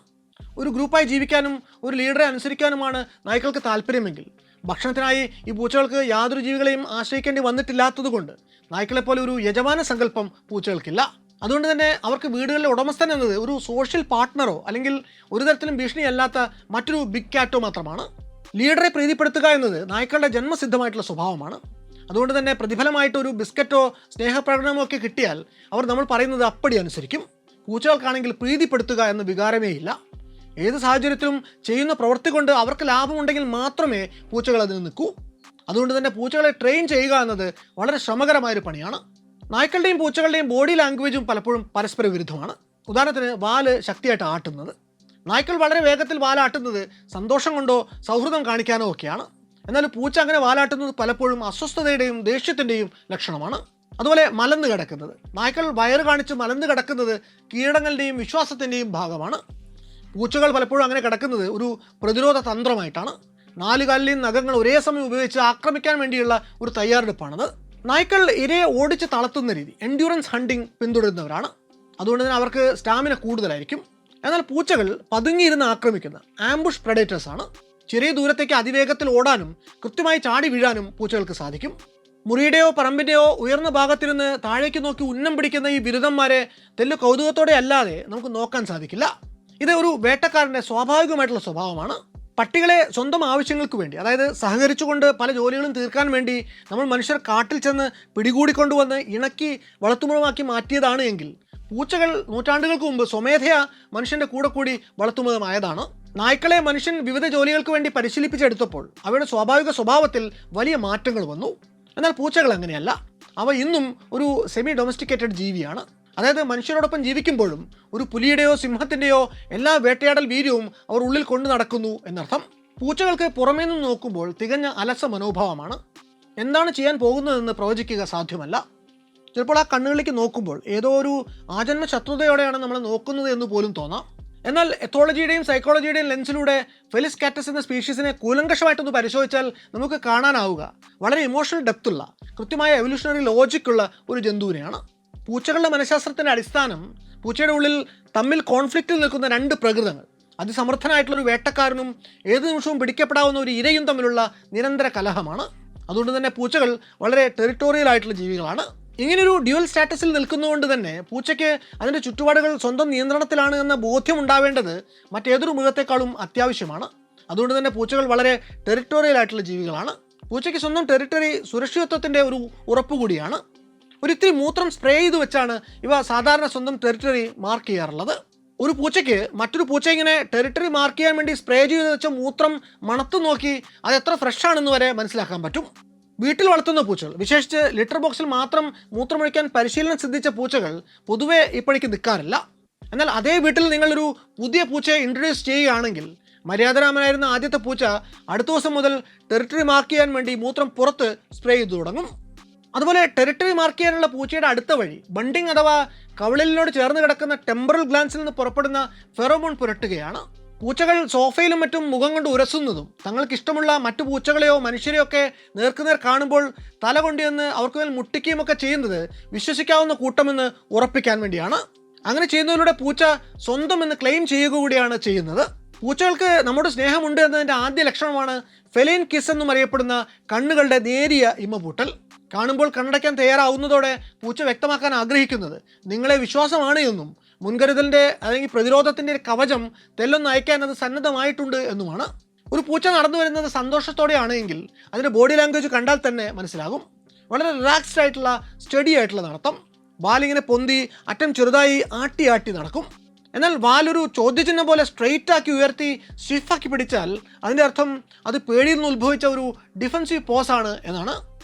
ഒരു ഗ്രൂപ്പായി ജീവിക്കാനും ഒരു ലീഡറെ അനുസരിക്കാനുമാണ് നായ്ക്കൾക്ക് താല്പര്യമെങ്കിൽ ഭക്ഷണത്തിനായി ഈ പൂച്ചകൾക്ക് യാതൊരു ജീവികളെയും ആശ്രയിക്കേണ്ടി വന്നിട്ടില്ലാത്തതുകൊണ്ട് നായ്ക്കളെപ്പോലെ ഒരു യജമാന സങ്കല്പം പൂച്ചകൾക്കില്ല. അതുകൊണ്ട് തന്നെ അവർക്ക് വീടുകളിലെ ഉടമസ്ഥൻ എന്നത് ഒരു സോഷ്യൽ പാർട്ട്ണറോ അല്ലെങ്കിൽ ഒരു തരത്തിലും ഭീഷണിയല്ലാത്ത മറ്റൊരു ബിഗ് ക്യാറ്റോ മാത്രമാണ്. ലീഡറെ പ്രീതിപ്പെടുത്തുക എന്നത് നായ്ക്കളുടെ ജന്മസിദ്ധമായിട്ടുള്ള സ്വഭാവമാണ്. അതുകൊണ്ട് തന്നെ പ്രതിഫലമായിട്ട് ഒരു ബിസ്ക്കറ്റോ സ്നേഹപ്രകടനമോ ഒക്കെ കിട്ടിയാൽ അവർ നമ്മൾ പറയുന്നത് അപ്പടി അനുസരിക്കും. പൂച്ചകൾക്കാണെങ്കിൽ പ്രീതിപ്പെടുത്തുക എന്ന വികാരമേ ഇല്ല. ഏത് സാഹചര്യത്തിലും ചെയ്യുന്ന പ്രവൃത്തി കൊണ്ട് അവർക്ക് ലാഭമുണ്ടെങ്കിൽ മാത്രമേ പൂച്ചകൾ അതിന് നിൽക്കൂ. അതുകൊണ്ട് തന്നെ പൂച്ചകളെ ട്രെയിൻ ചെയ്യുക എന്നത് വളരെ ശ്രമകരമായൊരു പണിയാണ്. നായ്ക്കളുടെയും പൂച്ചകളുടെയും ബോഡി ലാംഗ്വേജും പലപ്പോഴും പരസ്പര വിരുദ്ധമാണ്. ഉദാഹരണത്തിന് വാല് ശക്തിയായിട്ട് ആട്ടുന്നത്. നായ്ക്കൾ വളരെ വേഗത്തിൽ വാലാട്ടുന്നത് സന്തോഷം കൊണ്ടോ സൗഹൃദം കാണിക്കാനോ ഒക്കെയാണ്. എന്നാൽ പൂച്ച അങ്ങനെ വാലാട്ടുന്നത് പലപ്പോഴും അസ്വസ്ഥതയുടെയും ദേഷ്യത്തിൻ്റെയും ലക്ഷണമാണ്. അതുപോലെ മലന്ന് കിടക്കുന്നത്. നായ്ക്കൾ വയറ് കാണിച്ച് മലന്ന് കിടക്കുന്നത് കീടങ്ങളുടെയും വിശ്വാസത്തിൻ്റെയും ഭാഗമാണ്. പൂച്ചകൾ പലപ്പോഴും അങ്ങനെ കിടക്കുന്നത് ഒരു പ്രതിരോധ തന്ത്രമായിട്ടാണ്. 4 കാലിലെയും നഖങ്ങൾ ഒരേ സമയം ഉപയോഗിച്ച് ആക്രമിക്കാൻ വേണ്ടിയുള്ള ഒരു തയ്യാറെടുപ്പാണത്. നായ്ക്കൾ ഇരയെ ഓടിച്ച് തളർത്തുന്ന രീതി, എൻഡ്യൂറൻസ് ഹണ്ടിങ് പിന്തുടരുന്നവരാണ്. അതുകൊണ്ട് തന്നെ അവർക്ക് സ്റ്റാമിന കൂടുതലായിരിക്കും. എന്നാൽ പൂച്ചകൾ പതുങ്ങിയിരുന്ന് ആക്രമിക്കുന്ന ആംബുഷ് പ്രെഡേറ്റേഴ്സ് ആണ്. ചെറിയ ദൂരത്തേക്ക് അതിവേഗത്തിൽ ഓടാനും കൃത്യമായി ചാടി വീഴാനും പൂച്ചകൾക്ക് സാധിക്കും. മുറിയുടെയോ പറമ്പിൻ്റെയോ ഉയർന്ന ഭാഗത്തിരുന്ന് താഴേക്ക് നോക്കി ഉന്നം പിടിക്കുന്ന ഈ ബിരുദന്മാരെ തെല്ലു കൗതുകത്തോടെ അല്ലാതെ നമുക്ക് നോക്കാൻ സാധിക്കില്ല. ഇത് ഒരു വേട്ടക്കാരൻ്റെ സ്വാഭാവികമായിട്ടുള്ള സ്വഭാവമാണ്. പട്ടികളെ സ്വന്തം ആവശ്യങ്ങൾക്ക് വേണ്ടി, അതായത് സഹകരിച്ചുകൊണ്ട് പല ജോലികളും തീർക്കാൻ വേണ്ടി നമ്മൾ മനുഷ്യർ കാട്ടിൽ ചെന്ന് പിടികൂടിക്കൊണ്ടുവന്ന് ഇണക്കി വളർത്തുമൃഗമാക്കി മാറ്റിയതാണ് എങ്കിൽ, പൂച്ചകൾ നൂറ്റാണ്ടുകൾക്ക് മുമ്പ് സ്വമേധയാ മനുഷ്യൻ്റെ കൂടെ കൂടി വളർത്തുമൃഗമായതാണ്. നായ്ക്കളെ മനുഷ്യൻ വിവിധ ജോലികൾക്ക് വേണ്ടി പരിശീലിപ്പിച്ചെടുത്തപ്പോൾ അവയുടെ സ്വാഭാവിക സ്വഭാവത്തിൽ വലിയ മാറ്റങ്ങൾ വന്നു. എന്നാൽ പൂച്ചകൾ അങ്ങനെയല്ല. അവ ഇന്നും ഒരു സെമി ഡൊമസ്റ്റിക്കേറ്റഡ് ജീവിയാണ്. അതായത് മനുഷ്യരോടൊപ്പം ജീവിക്കുമ്പോഴും ഒരു പുലിയുടെയോ സിംഹത്തിൻ്റെയോ എല്ലാ വേട്ടയാടൽ വീര്യവും അവർ ഉള്ളിൽ കൊണ്ടു നടക്കുന്നു എന്നർത്ഥം. പൂച്ചകൾക്ക് പുറമേ നിന്ന് നോക്കുമ്പോൾ തികഞ്ഞ അലസ മനോഭാവമാണ്. എന്താണ് ചെയ്യാൻ പോകുന്നതെന്ന് പ്രവചിക്കുക സാധ്യമല്ല. ചിലപ്പോൾ ആ കണ്ണുകളിലേക്ക് നോക്കുമ്പോൾ ഏതോ ഒരു ആജന്മ ശത്രുതയോടെയാണ് നമ്മൾ നോക്കുന്നത് എന്ന് പോലും തോന്നാം. എന്നാൽ എത്തോളജിയുടെയും സൈക്കോളജിയുടെയും ലെൻസിലൂടെ ഫെലിസ് കാറ്റസ് എന്ന സ്പീഷീസിനെ കൂലങ്കഷമായിട്ടൊന്ന് പരിശോധിച്ചാൽ നമുക്ക് കാണാനാവുക വളരെ ഇമോഷണൽ ഡെപ്തുള്ള, കൃത്യമായ എവല്യൂഷണറി ലോജിക്കുള്ള ഒരു ജന്തുവിനെയാണ്. പൂച്ചകളുടെ മനഃശാസ്ത്രത്തിൻ്റെ അടിസ്ഥാനം പൂച്ചയുടെ ഉള്ളിൽ തമ്മിൽ കോൺഫ്ലിക്റ്റിൽ നിൽക്കുന്ന 2 പ്രകൃതങ്ങൾ, അതിസമർത്ഥനായിട്ടുള്ളൊരു വേട്ടക്കാരനും ഏത് നിമിഷവും പിടിക്കപ്പെടാവുന്ന ഒരു ഇരയും തമ്മിലുള്ള നിരന്തര കലഹമാണ്. അതുകൊണ്ട് തന്നെ പൂച്ചകൾ വളരെ ടെറിട്ടോറിയൽ ആയിട്ടുള്ള ജീവികളാണ്. ഇങ്ങനൊരു ഡ്യുവൽ സ്റ്റാറ്റസിൽ നിൽക്കുന്നതുകൊണ്ട് തന്നെ പൂച്ചയ്ക്ക് അതിൻ്റെ ചുറ്റുപാടുകൾ സ്വന്തം നിയന്ത്രണത്തിലാണ് എന്ന ബോധ്യം ഉണ്ടാവേണ്ടത് മറ്റേതൊരു മൃഗത്തെക്കാളും അത്യാവശ്യമാണ്. അതുകൊണ്ട് തന്നെ പൂച്ചകൾ വളരെ ടെറിട്ടോറിയൽ ആയിട്ടുള്ള ജീവികളാണ്. പൂച്ചയ്ക്ക് സ്വന്തം ടെറിട്ടറി സുരക്ഷിതത്വത്തിൻ്റെ ഒരു ഉറപ്പ് കൂടിയാണ്. ഒരിത്തിരി മൂത്രം സ്പ്രേ ചെയ്ത് വെച്ചാണ് ഇവ സാധാരണ സ്വന്തം ടെറിട്ടറി മാർക്ക് ചെയ്യാറുള്ളത്. ഒരു പൂച്ചയ്ക്ക് മറ്റൊരു പൂച്ച ഇങ്ങനെ ടെറിട്ടറി മാർക്ക് ചെയ്യാൻ വേണ്ടി സ്പ്രേ ചെയ്ത് വെച്ച മൂത്രം മണത്ത് നോക്കി അത് എത്ര ഫ്രഷ് ആണെന്ന് വരെ മനസ്സിലാക്കാൻ പറ്റും. വീട്ടിൽ വളർത്തുന്ന പൂച്ചകൾ, വിശേഷിച്ച് ലിറ്റർ ബോക്സിൽ മാത്രം മൂത്രമൊഴിക്കാൻ പരിശീലനം സിദ്ധിച്ച പൂച്ചകൾ പൊതുവെ ഇപ്പോഴേക്ക് നിൽക്കാറില്ല. എന്നാൽ അതേ വീട്ടിൽ നിങ്ങളൊരു പുതിയ പൂച്ചയെ ഇൻട്രൊഡ്യൂസ് ചെയ്യുകയാണെങ്കിൽ മര്യാദരാമനായിരുന്ന ആദ്യത്തെ പൂച്ച അടുത്ത ദിവസം മുതൽ ടെറിട്ടറി മാർക്ക് ചെയ്യാൻ വേണ്ടി മൂത്രം പുറത്ത് സ്പ്രേ ചെയ്തു തുടങ്ങും. അതുപോലെ ടെറിട്ടറി മാർക്ക് ചെയ്യാനുള്ള പൂച്ചയുടെ അടുത്ത വഴി ബണ്ടിങ് അഥവാ കവിളിനോട് ചേർന്ന് കിടക്കുന്ന ടെമ്പറൽ ഗ്ലാൻസിൽ നിന്ന് പുറപ്പെടുന്ന ഫെറോമോൺ പുരട്ടുകയാണ്. പൂച്ചകൾ സോഫയിലും മറ്റും മുഖം കൊണ്ട് ഉരസുന്നതും തങ്ങൾക്കിഷ്ടമുള്ള മറ്റു പൂച്ചകളെയോ മനുഷ്യരെയോ ഒക്കെ നേർക്കുനേർ കാണുമ്പോൾ തല കൊണ്ടുവന്ന് അവർക്ക് മേൽ മുട്ടിക്കുകയും ഒക്കെ ചെയ്യുന്നത് വിശ്വസിക്കാവുന്ന കൂട്ടമെന്ന് ഉറപ്പിക്കാൻ വേണ്ടിയാണ്. അങ്ങനെ ചെയ്യുന്നതിലൂടെ പൂച്ച സ്വന്തം എന്ന് ക്ലെയിം ചെയ്യുക കൂടിയാണ് ചെയ്യുന്നത്. പൂച്ചകൾക്ക് നമ്മുടെ സ്നേഹമുണ്ട് എന്നതിൻ്റെ ആദ്യ ലക്ഷണമാണ് ഫെലൈൻ കിസ് എന്നും അറിയപ്പെടുന്ന കണ്ണുകളുടെ നേരിയ ഇമപൂട്ടൽ. കാണുമ്പോൾ കണ്ണടയ്ക്കാൻ തയ്യാറാവുന്നതോടെ പൂച്ച വ്യക്തമാക്കാൻ ആഗ്രഹിക്കുന്നത് നിങ്ങളെ വിശ്വാസമാണ് എന്നും മുൻകരുതലിൻ്റെ അല്ലെങ്കിൽ പ്രതിരോധത്തിൻ്റെ കവചം തെല്ലൊന്ന് അയക്കാൻ അത് സന്നദ്ധമായിട്ടുണ്ട് എന്നുമാണ്. ഒരു പൂച്ച നടന്നു വരുന്നത് സന്തോഷത്തോടെയാണ് എങ്കിൽ അതിൻ്റെ ബോഡി ലാംഗ്വേജ് കണ്ടാൽ തന്നെ മനസ്സിലാകും. വളരെ റിലാക്സ്ഡ് ആയിട്ടുള്ള സ്റ്റഡി ആയിട്ടുള്ള നടത്തം. വാലിങ്ങനെ പൊന്തി അറ്റം ചെറുതായി ആട്ടി ആട്ടി നടക്കും. എന്നാൽ വാലൊരു ചോദ്യചിഹ്നം പോലെ സ്ട്രെയിറ്റ് ആക്കി ഉയർത്തി സ്റ്റിഫാക്കി പിടിച്ചാൽ അതിൻ്റെ അർത്ഥം അത് പേടിയിൽ നിന്ന് ഉത്ഭവിച്ച ഒരു ഡിഫൻസീവ് പോസാണ് എന്നാണ്.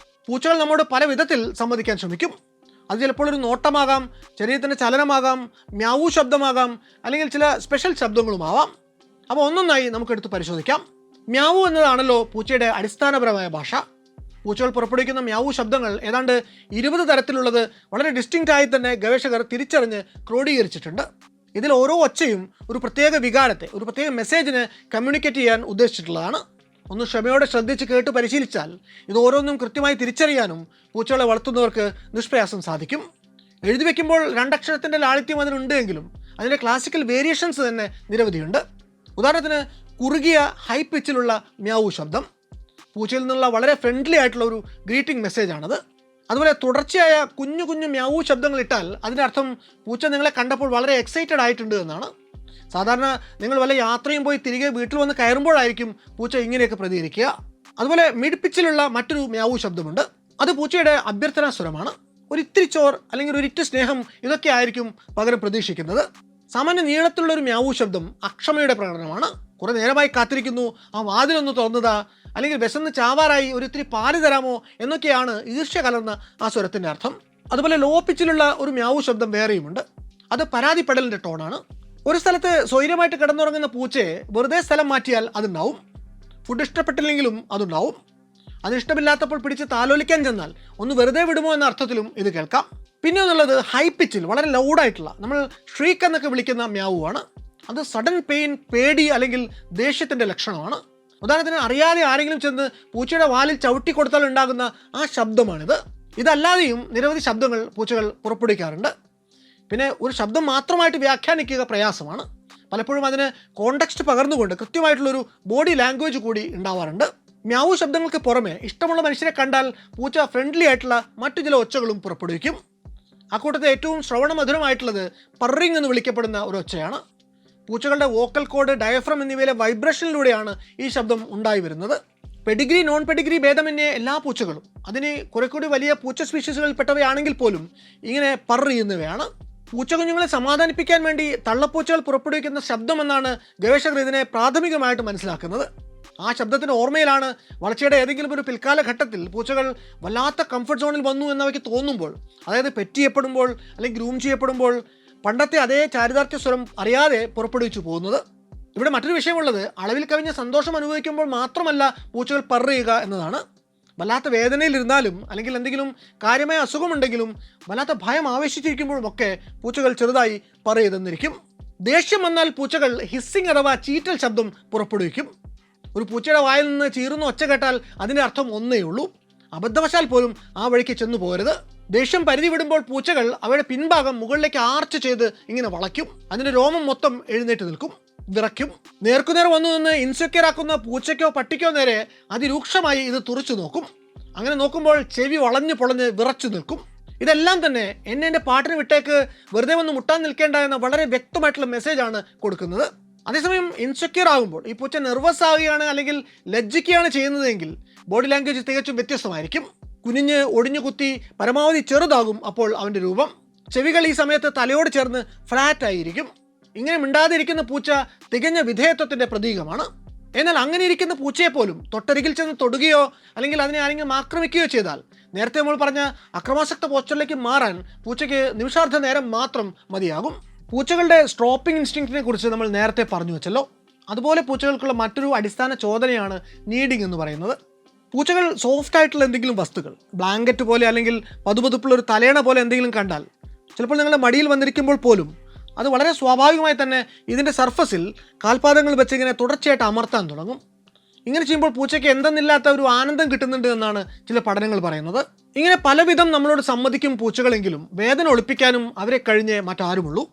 പൂച്ചകൾ നമ്മോട് പല വിധത്തിൽ സമ്മതിക്കാൻ ശ്രമിക്കും. അത് ചിലപ്പോൾ ഒരു നോട്ടമാകാം, ശരീരത്തിൻ്റെ ചലനമാകാം, മ്യാവൂ ശബ്ദമാകാം, അല്ലെങ്കിൽ ചില സ്പെഷ്യൽ ശബ്ദങ്ങളുമാവാം. അപ്പോൾ ഒന്നൊന്നായി നമുക്കെടുത്ത് പരിശോധിക്കാം. മ്യാവൂ എന്നതാണല്ലോ പൂച്ചയുടെ അടിസ്ഥാനപരമായ ഭാഷ. പൂച്ചകൾ പുറപ്പെടുവിക്കുന്ന മ്യാവൂ ശബ്ദങ്ങൾ ഏതാണ്ട് 20 തരത്തിലുള്ളത് വളരെ ഡിസ്റ്റിങ്ക്റ്റ് ആയി തന്നെ ഗവേഷകർ തിരിച്ചറിഞ്ഞ് ക്രോഡീകരിച്ചിട്ടുണ്ട്. ഇതിൽ ഓരോ ഒച്ചയും ഒരു പ്രത്യേക വികാരത്തെ, ഒരു പ്രത്യേക മെസ്സേജിനെ കമ്മ്യൂണിക്കേറ്റ് ചെയ്യാൻ ഉദ്ദേശിച്ചിട്ടുള്ളതാണ്. ഒന്ന് ക്ഷമയോടെ ശ്രദ്ധിച്ച് കേട്ട് പരിശീലിച്ചാൽ ഇത് ഓരോന്നും കൃത്യമായി തിരിച്ചറിയാനും പൂച്ചകളെ വളർത്തുന്നവർക്ക് നിഷ്പ്രയാസം സാധിക്കും. എഴുതി വയ്ക്കുമ്പോൾ 2 അക്ഷരത്തിൻ്റെ ലാളിത്യം അതിനുണ്ട് എങ്കിലും അതിൻ്റെ ക്ലാസിക്കൽ വേരിയേഷൻസ് തന്നെ നിരവധിയുണ്ട്. ഉദാഹരണത്തിന് കുറുകിയ ഹൈ പിച്ചിലുള്ള മ്യാവൂ ശബ്ദം പൂച്ചയിൽ നിന്നുള്ള വളരെ ഫ്രണ്ട്ലി ആയിട്ടുള്ള ഒരു ഗ്രീറ്റിംഗ് മെസ്സേജാണത്. അതുപോലെ തുടർച്ചയായ കുഞ്ഞു കുഞ്ഞു മ്യാവൂ ശബ്ദങ്ങൾ ഇട്ടാൽ അതിൻ്റെ അർത്ഥം പൂച്ച നിങ്ങളെ കണ്ടപ്പോൾ വളരെ എക്സൈറ്റഡ് ആയിട്ടുണ്ട് എന്നാണ്. സാധാരണ നിങ്ങൾ വല്ല യാത്രയും പോയി തിരികെ വീട്ടിൽ വന്ന് കയറുമ്പോഴായിരിക്കും പൂച്ച ഇങ്ങനെയൊക്കെ പ്രതികരിക്കുക. അതുപോലെ മിഡ് പിച്ചിലുള്ള മറ്റൊരു മ്യാവൂ ശബ്ദമുണ്ട്. അത് പൂച്ചയുടെ അഭ്യർത്ഥനാ സ്വരമാണ്. ഒരിത്തിരി ചോർ അല്ലെങ്കിൽ ഒരിറ്റ് സ്നേഹം ഇതൊക്കെ ആയിരിക്കും പകരം പ്രതീക്ഷിക്കുന്നത്. സാമാന്യ നീളത്തിലുള്ള ഒരു മ്യാവൂ ശബ്ദം അക്ഷമയുടെ പ്രകടനമാണ്. കുറെ നേരമായി കാത്തിരിക്കുന്നു, ആ വാതിലൊന്ന് തുറന്നതാ, അല്ലെങ്കിൽ വിശന്ന് ചാവാറായി ഒരിത്തിരി പാല് തരാമോ എന്നൊക്കെയാണ് ഈർഷ്യ കലർന്ന ആ സ്വരത്തിൻ്റെ അർത്ഥം. അതുപോലെ ലോ പിച്ചിലുള്ള ഒരു മ്യാവൂ ശബ്ദം വേറെയുമുണ്ട്. അത് പരാതിപ്പെടലിൻ്റെ ടോണാണ്. ഒരു സ്ഥലത്ത് സ്വൈര്യമായിട്ട് കിടന്നുറങ്ങുന്ന പൂച്ചയെ വെറുതെ സ്ഥലം മാറ്റിയാൽ അതുണ്ടാവും. ഫുഡ് ഇഷ്ടപ്പെട്ടില്ലെങ്കിലും അതുണ്ടാവും. അതിഷ്ടമില്ലാത്തപ്പോൾ പിടിച്ച് താലോലിക്കാൻ ചെന്നാൽ ഒന്ന് വെറുതെ വിടുമോ എന്ന അർത്ഥത്തിലും ഇത് കേൾക്കാം. പിന്നെ ഒന്നുള്ളത് ഹൈ പിച്ചിൽ വളരെ ലൗഡായിട്ടുള്ള നമ്മൾ ഷ്രീക്ക് എന്നൊക്കെ വിളിക്കുന്ന മ്യാവുമാണ്. അത് സഡൻ പെയിൻ, പേടി അല്ലെങ്കിൽ ദേഷ്യത്തിൻ്റെ ലക്ഷണമാണ്. ഉദാഹരണത്തിന് അറിയാതെ ആരെങ്കിലും ചെന്ന് പൂച്ചയുടെ വാലിൽ ചവിട്ടി കൊടുത്താൽ ഉണ്ടാകുന്ന ആ ശബ്ദമാണിത്. ഇതല്ലാതെയും നിരവധി ശബ്ദങ്ങൾ പൂച്ചകൾ പുറപ്പെടുവിക്കാറുണ്ട്. പിന്നെ ഒരു ശബ്ദം മാത്രമായിട്ട് വ്യാഖ്യാനിക്കുക പ്രയാസമാണ്. പലപ്പോഴും അതിന് കോണ്ടെക്സ്റ്റ് പകർന്നുകൊണ്ട് കൃത്യമായിട്ടുള്ളൊരു ബോഡി ലാംഗ്വേജ് കൂടി ഉണ്ടാവാറുണ്ട്. മ്യാവു ശബ്ദങ്ങൾക്ക് പുറമെ ഇഷ്ടമുള്ള മനുഷ്യരെ കണ്ടാൽ പൂച്ച ഫ്രണ്ട്ലി ആയിട്ടുള്ള മറ്റു ചില ഒച്ചകളും പുറപ്പെടുവിക്കും. അക്കൂട്ടത്തിൽ ഏറ്റവും ശ്രവണമധുരമായിട്ടുള്ളത് പർറിങ് എന്ന് വിളിക്കപ്പെടുന്ന ഒരു ഒച്ചയാണ്. പൂച്ചകളുടെ വോക്കൽ കോഡ്, ഡയഫ്രം എന്നിവയിലെ വൈബ്രേഷനിലൂടെയാണ് ഈ ശബ്ദം ഉണ്ടായി വരുന്നത്. പെഡിഗ്രി, നോൺ പെഡിഗ്രി ഭേദമന്യേ എല്ലാ പൂച്ചകളും, അതിന് കുറെ കൂടി വലിയ പൂച്ച സ്പീഷീസുകളിൽപ്പെട്ടവയാണെങ്കിൽ പോലും ഇങ്ങനെ പർറ് ചെയ്യുന്നവയാണ്. പൂച്ചകുഞ്ഞുങ്ങളെ സമാധാനിപ്പിക്കാൻ വേണ്ടി തള്ളപ്പൂച്ചകൾ പുറപ്പെടുവിക്കുന്ന ശബ്ദമെന്നാണ് ഗവേഷകർ ഇതിനെ പ്രാഥമികമായിട്ട് മനസ്സിലാക്കുന്നത്. ആ ശബ്ദത്തിൻ്റെ ഓർമ്മയിലാണ് വളർച്ചയുടെ ഏതെങ്കിലും ഒരു പിൽക്കാല ഘട്ടത്തിൽ പൂച്ചകൾ വല്ലാത്ത കംഫർട്ട് സോണിൽ വന്നു എന്നവയ്ക്ക് തോന്നുമ്പോൾ, അതായത് പെറ്റ് ചെയ്യപ്പെടുമ്പോൾ അല്ലെങ്കിൽ ഗ്രൂം ചെയ്യപ്പെടുമ്പോൾ പണ്ടത്തെ അതേ ചാരിതാർത്ഥ്യ സ്വരം അറിയാതെ പുറപ്പെടുവിച്ചു പോകുന്നത്. ഇവിടെ മറ്റൊരു വിഷയമുള്ളത്, അളവിൽ കവിഞ്ഞ സന്തോഷം അനുഭവിക്കുമ്പോൾ മാത്രമല്ല പൂച്ചകൾ പർറ് ചെയ്യുക എന്നതാണ്. വല്ലാത്ത വേദനയിലിരുന്നാലും അല്ലെങ്കിൽ എന്തെങ്കിലും കാര്യമായ അസുഖമുണ്ടെങ്കിലും വല്ലാത്ത ഭയം ആവേശിച്ചിരിക്കുമ്പോഴുമൊക്കെ പൂച്ചകൾ ചെറുതായി പർറ് ചെയ്തെന്നിരിക്കും. ദേഷ്യം വന്നാൽ പൂച്ചകൾ ഹിസ്സിങ് അഥവാ ചീറ്റൽ ശബ്ദം പുറപ്പെടുവിക്കും. ഒരു പൂച്ചയുടെ വായിൽ നിന്ന് ചീറുന്ന ഒച്ച കേട്ടാൽ അതിൻ്റെ അർത്ഥം ഒന്നേ ഉള്ളൂ, അബദ്ധവശാൽ പോലും ആ വഴിക്ക് ചെന്നു പോകരുത്. ദേഷ്യം പരിധി വിടുമ്പോൾ പൂച്ചകൾ അവയുടെ പിൻഭാഗം മുകളിലേക്ക് ആർച്ച് ചെയ്ത് ഇങ്ങനെ വളയ്ക്കും. അതിൻ്റെ രോമം മൊത്തം എഴുന്നേറ്റ് നിൽക്കും, വിറയ്ക്കും. നേർക്കുനേർ വന്നു നിന്ന് ഇൻസെക്യൂർ ആക്കുന്ന പൂച്ചയ്ക്കോ പട്ടിക്കോ നേരെ അതിരൂക്ഷമായി ഇത് തുറച്ചു നോക്കും. അങ്ങനെ നോക്കുമ്പോൾ ചെവി വളഞ്ഞു പൊളഞ്ഞ് വിറച്ചു നിൽക്കും. ഇതെല്ലാം തന്നെ എൻ്റെ പാട്ടിന് വിട്ടേക്ക്, വെറുതെ വന്ന് മുട്ടാൻ നിൽക്കേണ്ട എന്ന വളരെ വ്യക്തമായിട്ടുള്ള മെസ്സേജാണ് കൊടുക്കുന്നത്. അതേസമയം ഇൻസെക്യൂർ ആകുമ്പോൾ ഈ പൂച്ച നെർവസ് ആവുകയാണ് അല്ലെങ്കിൽ ലജ്ജിക്കുകയാണ് ചെയ്യുന്നതെങ്കിൽ ബോഡി ലാംഗ്വേജ് തികച്ചും വ്യത്യസ്തമായിരിക്കും. കുനിഞ്ഞ് ഒടിഞ്ഞു കുത്തി പരമാവധി ചെറുതാകും അപ്പോൾ അവൻ്റെ രൂപം. ചെവികൾ ഈ സമയത്ത് തലയോട് ചേർന്ന് ഫ്ലാറ്റ് ആയിരിക്കും. ഇങ്ങനെ മിണ്ടാതിരിക്കുന്ന പൂച്ച തികഞ്ഞ വിധേയത്വത്തിൻ്റെ പ്രതീകമാണ്. എന്നാൽ അങ്ങനെ ഇരിക്കുന്ന പൂച്ചയെപ്പോലും തൊട്ടരികിൽ ചെന്ന് തൊടുകയോ അല്ലെങ്കിൽ അതിനെ ആരെങ്കിലും ആക്രമിക്കുകയോ ചെയ്താൽ നേരത്തെ നമ്മൾ പറഞ്ഞ അക്രമാസക്ത പോസ്റ്ററിലേക്ക് മാറാൻ പൂച്ചയ്ക്ക് നിമിഷാർദ്ധ നേരം മാത്രം മതിയാകും. പൂച്ചകളുടെ സ്ട്രോപ്പിംഗ് ഇൻസ്റ്റിങ്ക്റ്റിനെ കുറിച്ച് നമ്മൾ നേരത്തെ പറഞ്ഞു വെച്ചല്ലോ. അതുപോലെ പൂച്ചകൾക്കുള്ള മറ്റൊരു അടിസ്ഥാന ചോദനയാണ് നീഡിങ് എന്ന് പറയുന്നത്. പൂച്ചകൾ സോഫ്റ്റ് ആയിട്ടുള്ള എന്തെങ്കിലും വസ്തുക്കൾ, ബ്ലാങ്കറ്റ് പോലെ അല്ലെങ്കിൽ പതുപതുപ്പുള്ള ഒരു തലേണ പോലെ എന്തെങ്കിലും കണ്ടാൽ ചിലപ്പോൾ നിങ്ങളുടെ മടിയിൽ വന്നിരിക്കുമ്പോൾ പോലും അത് വളരെ സ്വാഭാവികമായി തന്നെ ഇതിൻ്റെ സർഫസിൽ കാൽപാദങ്ങൾ വെച്ച് ഇങ്ങനെ തുടർച്ചയായിട്ട് അമർത്താൻ തുടങ്ങും. ഇങ്ങനെ ചെയ്യുമ്പോൾ പൂച്ചയ്ക്ക് എന്തെന്നില്ലാത്ത ഒരു ആനന്ദം കിട്ടുന്നുണ്ട് എന്നാണ് ചില പഠനങ്ങൾ പറയുന്നത്. ഇങ്ങനെ പലവിധം നമ്മളോട് സമ്മതിക്കും പൂച്ചകളെങ്കിലും വേദന ഒളിപ്പിക്കാനും അവരെ കഴിഞ്ഞേ മറ്റാരുമുള്ളൂ.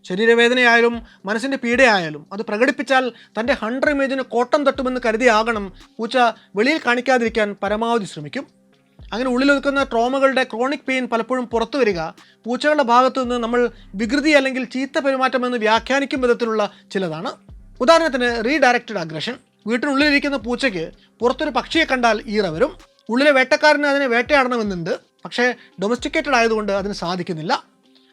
ശരീരവേദനയായാലും മനസ്സിൻ്റെ പീഡയായാലും അത് പ്രകടിപ്പിച്ചാൽ തൻ്റെ ഹണ്ടർ ഇമേജിന് കോട്ടം തട്ടുമെന്ന് കരുതിയാകണം പൂച്ച വെളിയിൽ കാണിക്കാതിരിക്കാൻ പരമാവധി ശ്രമിക്കും. അങ്ങനെ ഉള്ളിലൊതുക്കുന്ന ട്രോമകളുടെ ക്രോണിക് പെയിൻ പലപ്പോഴും പുറത്തു വരിക പൂച്ചകളുടെ ഭാഗത്തു നിന്ന് നമ്മൾ വികൃതി അല്ലെങ്കിൽ ചീത്ത പെരുമാറ്റമെന്ന് വ്യാഖ്യാനിക്കും വിധത്തിലുള്ള ചിലതാണ്. ഉദാഹരണത്തിന് റീഡയറക്റ്റഡ് അഗ്രഷൻ. വീട്ടിനുള്ളിലിരിക്കുന്ന പൂച്ചയ്ക്ക് പുറത്തൊരു പക്ഷിയെ കണ്ടാൽ ഈറ വരും. ഉള്ളിലെ വേട്ടക്കാരന് അതിനെ വേട്ടയാടണമെന്നുണ്ട്, പക്ഷേ ഡൊമസ്റ്റിക്കേറ്റഡ് ആയതുകൊണ്ട് അതിന് സാധിക്കുന്നില്ല.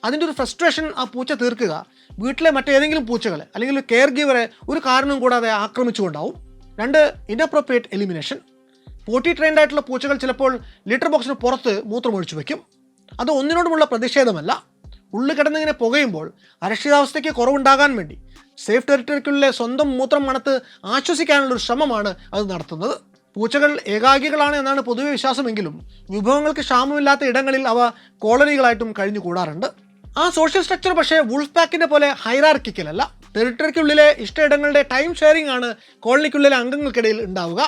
അതിൻ്റെ ഒരു ഫ്രസ്ട്രേഷൻ ആ പൂച്ച തീർക്കുക വീട്ടിലെ മറ്റേതെങ്കിലും പൂച്ചകളെ അല്ലെങ്കിൽ ഒരു കെയർ ഗീവറെ ഒരു കാരണവും കൂടാതെ ആക്രമിച്ചുകൊണ്ടാവും. 2, ഇൻഅപ്രോപ്രിയേറ്റ് എലിമിനേഷൻ. പോട്ടി ട്രെയിൻഡ് ആയിട്ടുള്ള പൂച്ചകൾ ചിലപ്പോൾ ലിറ്റർ ബോക്സിന് പുറത്ത് മൂത്രമൊഴിച്ചു വയ്ക്കും. അത് ഒന്നിനോടുമുള്ള പ്രതിഷേധമല്ല, ഉള്ളിൽ കിടന്നിങ്ങനെ പുകയുമ്പോൾ അരക്ഷിതാവസ്ഥയ്ക്ക് കുറവുണ്ടാകാൻ വേണ്ടി സേഫ് ടെറിട്ടറിക്കുള്ളിലെ സ്വന്തം മൂത്രം മണത്ത് ആശ്വസിക്കാനുള്ളൊരു ശ്രമമാണ് അത് നടത്തുന്നത്. പൂച്ചകൾ ഏകാഗികളാണ് എന്നാണ് പൊതുവെ വിശ്വാസമെങ്കിലും വിഭവങ്ങൾക്ക് ക്ഷാമമില്ലാത്ത ഇടങ്ങളിൽ അവ കോളനികളായിട്ടും കഴിഞ്ഞു കൂടാറുണ്ട്. ആ സോഷ്യൽ സ്ട്രക്ചർ പക്ഷേ വുൾഫ് പാക്കിൻ്റെ പോലെ ഹൈറാർക്കിക്കലല്ല. ടെറിട്ടറിക്കുള്ളിലെ ഇഷ്ടയിടങ്ങളുടെ ടൈം ഷെയറിംഗ് ആണ് കോളനിക്കുള്ളിലെ അംഗങ്ങൾക്കിടയിൽ ഉണ്ടാവുക.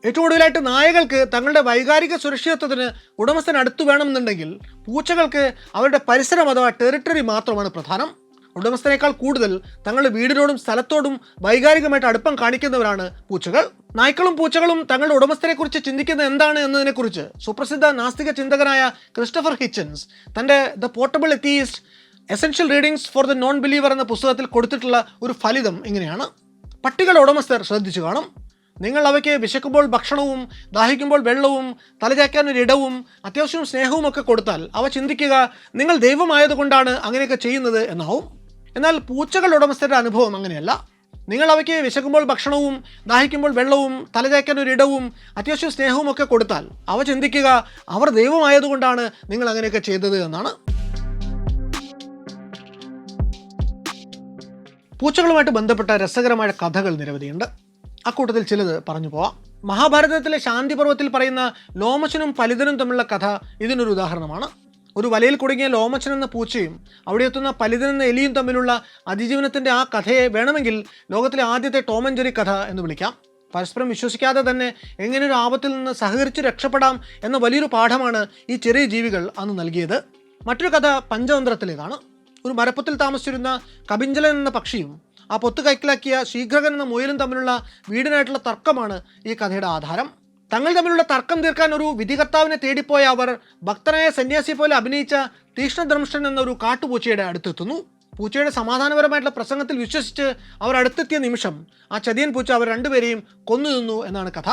ഏറ്റവും കൂടുതലായിട്ട് നായകൾക്ക് തങ്ങളുടെ വൈകാരിക സുരക്ഷിതത്വത്തിന് ഉടമസ്ഥൻ അടുത്ത് വേണമെന്നുണ്ടെങ്കിൽ പൂച്ചകൾക്ക് അവരുടെ പരിസരം അഥവാ ടെറിട്ടറി മാത്രമാണ് പ്രധാനം. ഉടമസ്ഥനേക്കാൾ കൂടുതൽ തങ്ങളുടെ വീടിനോടും സ്ഥലത്തോടും വൈകാരികമായിട്ട് അടുപ്പം കാണിക്കുന്നവരാണ് പൂച്ചകൾ. നായ്ക്കളും പൂച്ചകളും തങ്ങളുടെ ഉടമസ്ഥനെക്കുറിച്ച് ചിന്തിക്കുന്നത് എന്താണ് എന്നതിനെക്കുറിച്ച് സുപ്രസിദ്ധ നാസ്തിക ചിന്തകനായ ക്രിസ്റ്റഫർ ഹിച്ചൻസ് തൻ്റെ the portable atheist essential readings for the non believer എന്ന പുസ്തകത്തിൽ കൊടുത്തിട്ടുള്ള ഒരു ഫലിതം ഇങ്ങനെയാണ്. പട്ടികളുടെ ഉടമസ്ഥർ ശ്രദ്ധിച്ചു കാണും. നിങ്ങൾ അവയ്ക്ക് വിശക്കുമ്പോൾ ഭക്ഷണവും ദാഹിക്കുമ്പോൾ വെള്ളവും തലചായ്ക്കാൻ ഒരു ഇടവും അത്യാവശ്യം സ്നേഹവും ഒക്കെ കൊടുത്താൽ അവ ചിന്തിക്കുക നിങ്ങൾ ദൈവമായതുകൊണ്ടാണ് അങ്ങനെയൊക്കെ ചെയ്യുന്നത് എന്നാവും. എന്നാൽ പൂച്ചകളുടെ ഉടമസ്ഥരുടെ അനുഭവം അങ്ങനെയല്ല. നിങ്ങൾ അവയ്ക്ക് വിശക്കുമ്പോൾ ഭക്ഷണവും ദാഹിക്കുമ്പോൾ വെള്ളവും തലചായ്ക്കാൻ ഒരു ഇടവും അത്യാവശ്യം സ്നേഹവും ഒക്കെ കൊടുത്താൽ അവ ചിന്തിക്കുക അവർ ദൈവമായതുകൊണ്ടാണ് നിങ്ങൾ അങ്ങനെയൊക്കെ ചെയ്തത് എന്നാണ്. പൂച്ചകളുമായിട്ട് ബന്ധപ്പെട്ട രസകരമായ കഥകൾ നിരവധിയുണ്ട്. അക്കൂട്ടത്തിൽ ചിലത് പറഞ്ഞു പോവാം. മഹാഭാരതത്തിലെ ശാന്തിപർവ്വത്തിൽ പറയുന്ന ലോമശനും പലിതനും തമ്മിലുള്ള കഥ ഇതിനൊരു ഉദാഹരണമാണ്. ഒരു വലയിൽ കുടുങ്ങിയ ലോമച്ചൻ എന്ന പൂച്ചയും അവിടെ എത്തുന്ന പലിതൻ എന്ന എലിയും തമ്മിലുള്ള അതിജീവനത്തിൻ്റെ ആ കഥയെ വേണമെങ്കിൽ ലോകത്തിലെ ആദ്യത്തെ ടോം ആൻഡ് ജെറി കഥ എന്ന് വിളിക്കാം. പരസ്പരം വിശ്വസിക്കാതെ തന്നെ എങ്ങനെ ഒരു ആപത്തിൽ നിന്ന് സഹകരിച്ച് രക്ഷപ്പെടാം എന്ന വലിയൊരു പാഠമാണ് ഈ ചെറിയ ജീവികൾ അന്ന് നൽകിയത്. മറ്റൊരു കഥ പഞ്ചതന്ത്രത്തിലേതാണ്. ഒരു മരപ്പൊത്തിൽ താമസിച്ചിരുന്ന കപിഞ്ചലൻ എന്ന പക്ഷിയും ആ പൊത്ത് കൈക്കലാക്കിയ ശീഘ്രകൻ എന്ന മുയലും തമ്മിലുള്ള വീടിനായിട്ടുള്ള തർക്കമാണ് ഈ കഥയുടെ ആധാരം. തങ്ങൾ തമ്മിലുള്ള തർക്കം തീർക്കാൻ ഒരു വിധികർത്താവിനെ തേടിപ്പോയ അവർ ഭക്തനായ സന്യാസി പോലെ അഭിനയിച്ച തീക്ഷ്ണദ്രംഷ്ടൻ എന്നൊരു കാട്ടുപൂച്ചയുടെ അടുത്തെത്തുന്നു. പൂച്ചയുടെ സമാധാനപരമായിട്ടുള്ള പ്രസംഗത്തിൽ വിശ്വസിച്ച് അവർ അടുത്തെത്തിയ നിമിഷം ആ ചതിയൻ പൂച്ച അവർ രണ്ടുപേരെയും കൊന്നു നിന്നു എന്നാണ് കഥ.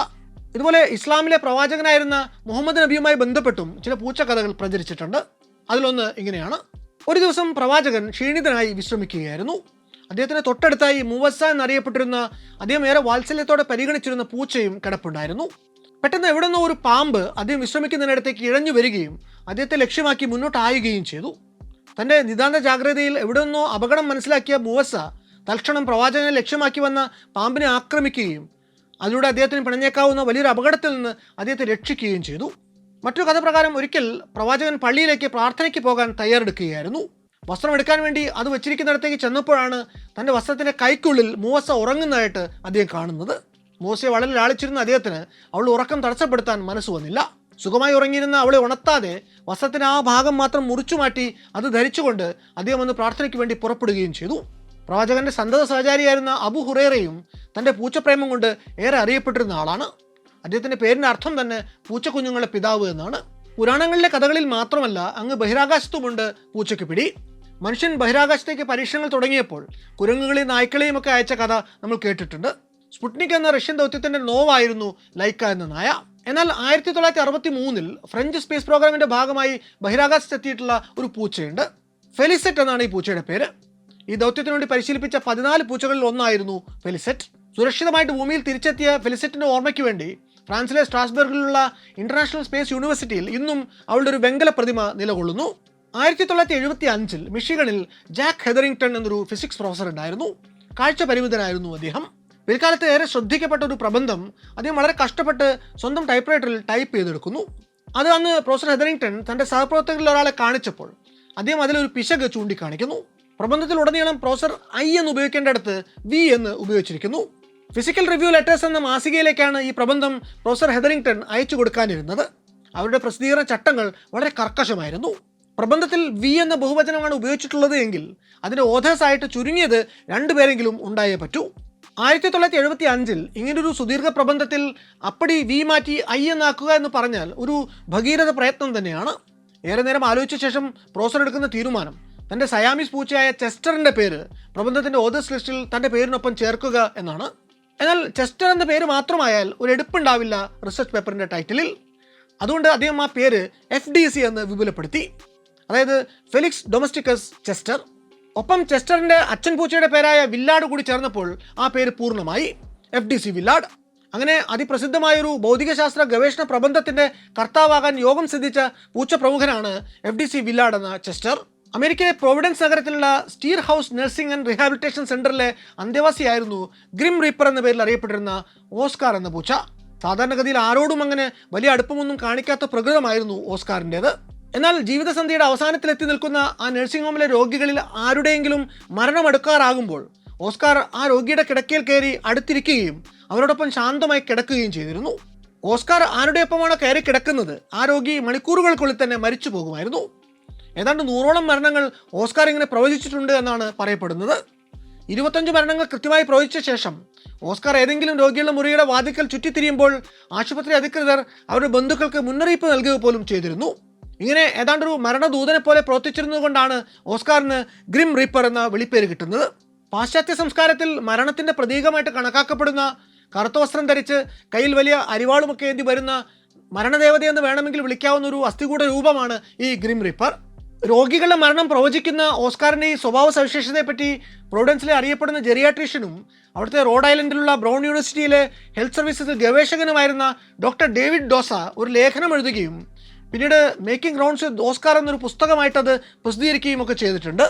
ഇതുപോലെ ഇസ്ലാമിലെ പ്രവാചകനായിരുന്ന മുഹമ്മദ് നബിയുമായി ബന്ധപ്പെട്ടും ചില പൂച്ച കഥകൾ പ്രചരിച്ചിട്ടുണ്ട്. അതിലൊന്ന് ഇങ്ങനെയാണ്. ഒരു ദിവസം പ്രവാചകൻ ക്ഷീണിതനായി വിശ്രമിക്കുകയായിരുന്നു. അദ്ദേഹത്തിന് തൊട്ടടുത്തായി മുവസ്സ എന്നറിയപ്പെട്ടിരുന്ന അദ്ദേഹം ഏറെ വാത്സല്യത്തോടെ പരിഗണിച്ചിരുന്ന പൂച്ചയും കിടപ്പുണ്ടായിരുന്നു. പെട്ടെന്ന് എവിടെ നിന്നോ ഒരു പാമ്പ് അദ്ദേഹം വിശ്രമിക്കുന്നതിനിടത്തേക്ക് ഇഴഞ്ഞു വരികയും അദ്ദേഹത്തെ ലക്ഷ്യമാക്കി മുന്നോട്ടായുകയും ചെയ്തു. തൻ്റെ നിതാന്ത ജാഗ്രതയിൽ എവിടെ നിന്നോ അപകടം മനസ്സിലാക്കിയ മുവസ്സ തൽക്ഷണം പ്രവാചകനെ ലക്ഷ്യമാക്കി വന്ന പാമ്പിനെ ആക്രമിക്കുകയും അതിലൂടെ അദ്ദേഹത്തിന് പിണഞ്ഞേക്കാവുന്ന വലിയൊരു അപകടത്തിൽ നിന്ന് അദ്ദേഹത്തെ രക്ഷിക്കുകയും ചെയ്തു. മറ്റൊരു കഥ പ്രകാരം ഒരിക്കൽ പ്രവാചകൻ പള്ളിയിലേക്ക് പ്രാർത്ഥനയ്ക്ക് പോകാൻ തയ്യാറെടുക്കുകയായിരുന്നു. വസ്ത്രം എടുക്കാൻ വേണ്ടി അത് വെച്ചിരിക്കുന്നിടത്തേക്ക് ചെന്നപ്പോഴാണ് തൻ്റെ വസ്ത്രത്തിൻ്റെ കൈക്കുള്ളിൽ മൂവസ്സ ഉറങ്ങുന്നതായിട്ട് അദ്ദേഹം കാണുന്നത്. മൂവസ്സയെ വളരെ ലാളിച്ചിരുന്ന അദ്ദേഹത്തിന് അവളുടെ ഉറക്കം തടസ്സപ്പെടുത്താൻ മനസ്സ് വന്നില്ല. സുഖമായി ഉറങ്ങിയിരുന്ന അവളെ ഉണർത്താതെ വസ്ത്രത്തിന് ആ ഭാഗം മാത്രം മുറിച്ചു മാറ്റി അത് ധരിച്ചുകൊണ്ട് അദ്ദേഹം ഒന്ന് പ്രാർത്ഥനയ്ക്ക് വേണ്ടി പുറപ്പെടുകയും ചെയ്തു. പ്രവാചകന്റെ സന്തത സഹചാരിയായിരുന്ന അബു ഹുറൈറയും തൻ്റെ പൂച്ചപ്രേമം കൊണ്ട് ഏറെ അറിയപ്പെട്ടിരുന്ന ആളാണ്. അദ്ദേഹത്തിൻ്റെ പേരിൻ്റെ അർത്ഥം തന്നെ പൂച്ചക്കുഞ്ഞുങ്ങളുടെ പിതാവ് എന്നാണ്. പുരാണങ്ങളിലെ കഥകളിൽ മാത്രമല്ല അങ്ങ് ബഹിരാകാശത്തുമുണ്ട് പൂച്ചയ്ക്ക് പിടി. മനുഷ്യൻ ബഹിരാകാശത്തേക്ക് പരീക്ഷണങ്ങൾ തുടങ്ങിയപ്പോൾ കുരങ്ങുകളെയും നായ്ക്കളെയും ഒക്കെ അയച്ച കഥ നമ്മൾ കേട്ടിട്ടുണ്ട്. സ്പുട്നിക് എന്ന റഷ്യൻ ദൗത്യത്തിൻ്റെ നോവായിരുന്നു ലൈക്ക എന്ന നായ. എന്നാൽ 1963 ഫ്രഞ്ച് സ്പേസ് പ്രോഗ്രാമിൻ്റെ ഭാഗമായി ബഹിരാകാശത്തെത്തിയിട്ടുള്ള ഒരു പൂച്ചയുണ്ട്. ഫെലിസെറ്റ് എന്നാണ് ഈ പൂച്ചയുടെ പേര്. ഈ ദൗത്യത്തിനു വേണ്ടി പരിശീലിപ്പിച്ച 14 പൂച്ചകളിൽ ഒന്നായിരുന്നു ഫെലിസെറ്റ്. സുരക്ഷിതമായിട്ട് ഭൂമിയിൽ തിരിച്ചെത്തിയ ഫെലിസെറ്റിൻ്റെ ഓർമ്മയ്ക്ക് വേണ്ടി ഫ്രാൻസിലെ സ്ട്രാസ്ബർഗിലുള്ള ഇന്റർനാഷണൽ സ്പേസ് യൂണിവേഴ്സിറ്റിയിൽ ഇന്നും അവളുടെ ഒരു വെങ്കല പ്രതിമ നിലകൊള്ളുന്നു. 1975 മിഷിഗണിൽ ജാക്ക് ഹെതറിംഗ്ടൺ എന്നൊരു ഫിസിക്സ് പ്രൊഫസർ ഉണ്ടായിരുന്നു. കാഴ്ച പരിമിതനായിരുന്നു അദ്ദേഹം. പിൽക്കാലത്ത് ഏറെ ശ്രദ്ധിക്കപ്പെട്ട ഒരു പ്രബന്ധം അദ്ദേഹം വളരെ കഷ്ടപ്പെട്ട് സ്വന്തം ടൈപ്പ്റൈറ്ററിൽ ടൈപ്പ് ചെയ്തെടുക്കുന്നു. അത് അന്ന് പ്രൊഫസർ ഹെതറിംഗ്ടൺ തൻ്റെ സഹപ്രവർത്തകരിൽ ഒരാളെ കാണിച്ചപ്പോൾ അദ്ദേഹം അതിലൊരു പിശക് ചൂണ്ടിക്കാണിക്കുന്നു. പ്രബന്ധത്തിലുടനീളം പ്രൊഫസർ ഐ എന്ന് ഉപയോഗിക്കേണ്ടടുത്ത് വി എന്ന് ഉപയോഗിച്ചിരിക്കുന്നു. ഫിസിക്കൽ റിവ്യൂ ലെറ്റേഴ്സ് എന്ന മാസികയിലേക്കാണ് ഈ പ്രബന്ധം പ്രൊഫസർ ഹെതറിംഗ്ടൺ അയച്ചു കൊടുക്കാനിരുന്നത്. അവരുടെ പ്രസിദ്ധീകരണ ചട്ടങ്ങൾ വളരെ കർക്കശമായിരുന്നു. പ്രബന്ധത്തിൽ വി എന്ന ബഹുവചനമാണ് ഉപയോഗിച്ചിട്ടുള്ളത് എങ്കിൽ അതിൻ്റെ ഓഥേഴ്സായിട്ട് ചുരുങ്ങിയത് 2 പേരെങ്കിലും ഉണ്ടായേ പറ്റൂ. 1975 ഇങ്ങനൊരു സുദീർഘ പ്രബന്ധത്തിൽ അപ്പടി വി മാറ്റി ഐ എന്നാക്കുക എന്ന് പറഞ്ഞാൽ ഒരു ഭഗീരഥ പ്രയത്നം തന്നെയാണ്. ഏറെ നേരം ആലോചിച്ച ശേഷം പ്രൊഫസർ എടുക്കുന്ന തീരുമാനം തൻ്റെ സയാമീസ് പൂച്ചയായ ചെസ്റ്ററിൻ്റെ പേര് പ്രബന്ധത്തിൻ്റെ ഓഥേഴ്സ് ലിസ്റ്റിൽ തൻ്റെ പേരിനൊപ്പം ചേർക്കുക എന്നാണ്. എന്നാൽ ചെസ്റ്റർ എന്ന പേര് മാത്രമായാൽ ഒരു എടുപ്പുണ്ടാവില്ല റിസർച്ച് പേപ്പറിൻ്റെ ടൈറ്റിലിൽ. അതുകൊണ്ട് അദ്ദേഹം ആ പേര് FDC എന്ന് വിപുലപ്പെടുത്തി. അതായത് ഫെലിക്സ് ഡൊമസ്റ്റിക്കസ് ചെസ്റ്റർ. ഒപ്പം ചെസ്റ്ററിൻ്റെ അച്ഛൻ പൂച്ചയുടെ പേരായ വില്ലാഡ് കൂടി ചേർന്നപ്പോൾ ആ പേര് പൂർണ്ണമായി FDC വില്ലാഡ്. അങ്ങനെ അതിപ്രസിദ്ധമായൊരു ഭൗതികശാസ്ത്ര ഗവേഷണ പ്രബന്ധത്തിൻ്റെ കർത്താവാകാൻ യോഗം സിദ്ധിച്ച പൂച്ച പ്രമുഖനാണ് FDC വില്ലാഡ് എന്ന ചെസ്റ്റർ. അമേരിക്കയിലെ പ്രോവിഡൻസ് നഗരത്തിലുള്ള Steere House nursing and rehabilitation സെൻ്ററിലെ അന്തേവാസിയായിരുന്നു ഗ്രിം റീപ്പർ എന്ന പേരിൽ അറിയപ്പെട്ടിരുന്ന ഓസ്കാർ എന്ന പൂച്ച. സാധാരണഗതിയിൽ ആരോടും അങ്ങനെ വലിയ അടുപ്പമൊന്നും കാണിക്കാത്ത പ്രകൃതമായിരുന്നു ഓസ്കാറിൻ്റേത്. എന്നാൽ ജീവിതസന്ധിയുടെ അവസാനത്തിലെത്തി നിൽക്കുന്ന ആ നഴ്സിംഗ് ഹോമിലെ രോഗികളിൽ ആരുടെയെങ്കിലും മരണമടുക്കാറാകുമ്പോൾ ഓസ്കാർ ആ രോഗിയുടെ കിടക്കയിൽ കയറി അടുത്തിരിക്കുകയും അവരോടൊപ്പം ശാന്തമായി കിടക്കുകയും ചെയ്തിരുന്നു. ഓസ്കാർ ആരുടെയൊപ്പമാണോ കയറി കിടക്കുന്നത് ആ രോഗി മണിക്കൂറുകൾക്കുള്ളിൽ തന്നെ മരിച്ചു പോകുമായിരുന്നു. ഏതാണ്ട് 100ഓളം മരണങ്ങൾ ഓസ്കാർ ഇങ്ങനെ പ്രവചിച്ചിട്ടുണ്ട് എന്നാണ് പറയപ്പെടുന്നത്. 25 മരണങ്ങൾ കൃത്യമായി പ്രവചിച്ച ശേഷം ഓസ്കാർ ഏതെങ്കിലും രോഗികളുടെ മുറിയുടെ വാതിക്കൽ ചുറ്റിത്തിരിയുമ്പോൾ ആശുപത്രി അധികൃതർ അവരുടെ ബന്ധുക്കൾക്ക് മുന്നറിയിപ്പ് നൽകുക പോലും ചെയ്തിരുന്നു. ഇങ്ങനെ ഏതാണ്ടൊരു മരണദൂതനെ പോലെ പ്രവർത്തിച്ചിരുന്നത് കൊണ്ടാണ് ഓസ്കാറിന് ഗ്രിം റീപ്പർ എന്ന വിളിപ്പേര് കിട്ടുന്നത്. പാശ്ചാത്യ സംസ്കാരത്തിൽ മരണത്തിൻ്റെ പ്രതീകമായിട്ട് കണക്കാക്കപ്പെടുന്ന കറുത്ത വസ്ത്രം ധരിച്ച് കയ്യിൽ വലിയ അരിവാളുമൊക്കെ ഏന്തി വരുന്ന മരണദേവതയെന്ന് വേണമെങ്കിൽ വിളിക്കാവുന്ന ഒരു അസ്ഥികൂട രൂപമാണ് ഈ ഗ്രിം റീപ്പർ. രോഗികളുടെ മരണം പ്രവചിക്കുന്ന ഓസ്കാറിൻ്റെ ഈ സ്വഭാവ സവിശേഷതയെപ്പറ്റി പ്രൊവിഡൻസിലെ അറിയപ്പെടുന്ന ജെറിയാട്രീഷ്യനും അവിടുത്തെ റോഡ് ഐലൻഡിലുള്ള ബ്രൗൺ യൂണിവേഴ്സിറ്റിയിലെ ഹെൽത്ത് സർവീസസ് ഗവേഷകനുമായിരുന്ന ഡോക്ടർ ഡേവിഡ് ഡോസ ഒരു ലേഖനം എഴുതുകയും പിന്നീട് മേക്കിംഗ് റൗണ്ട്സ് വിത്ത് ഓസ്കാർ എന്നൊരു പുസ്തകമായിട്ടത് പ്രസിദ്ധീകരിക്കുകയും ഒക്കെ ചെയ്തിട്ടുണ്ട്.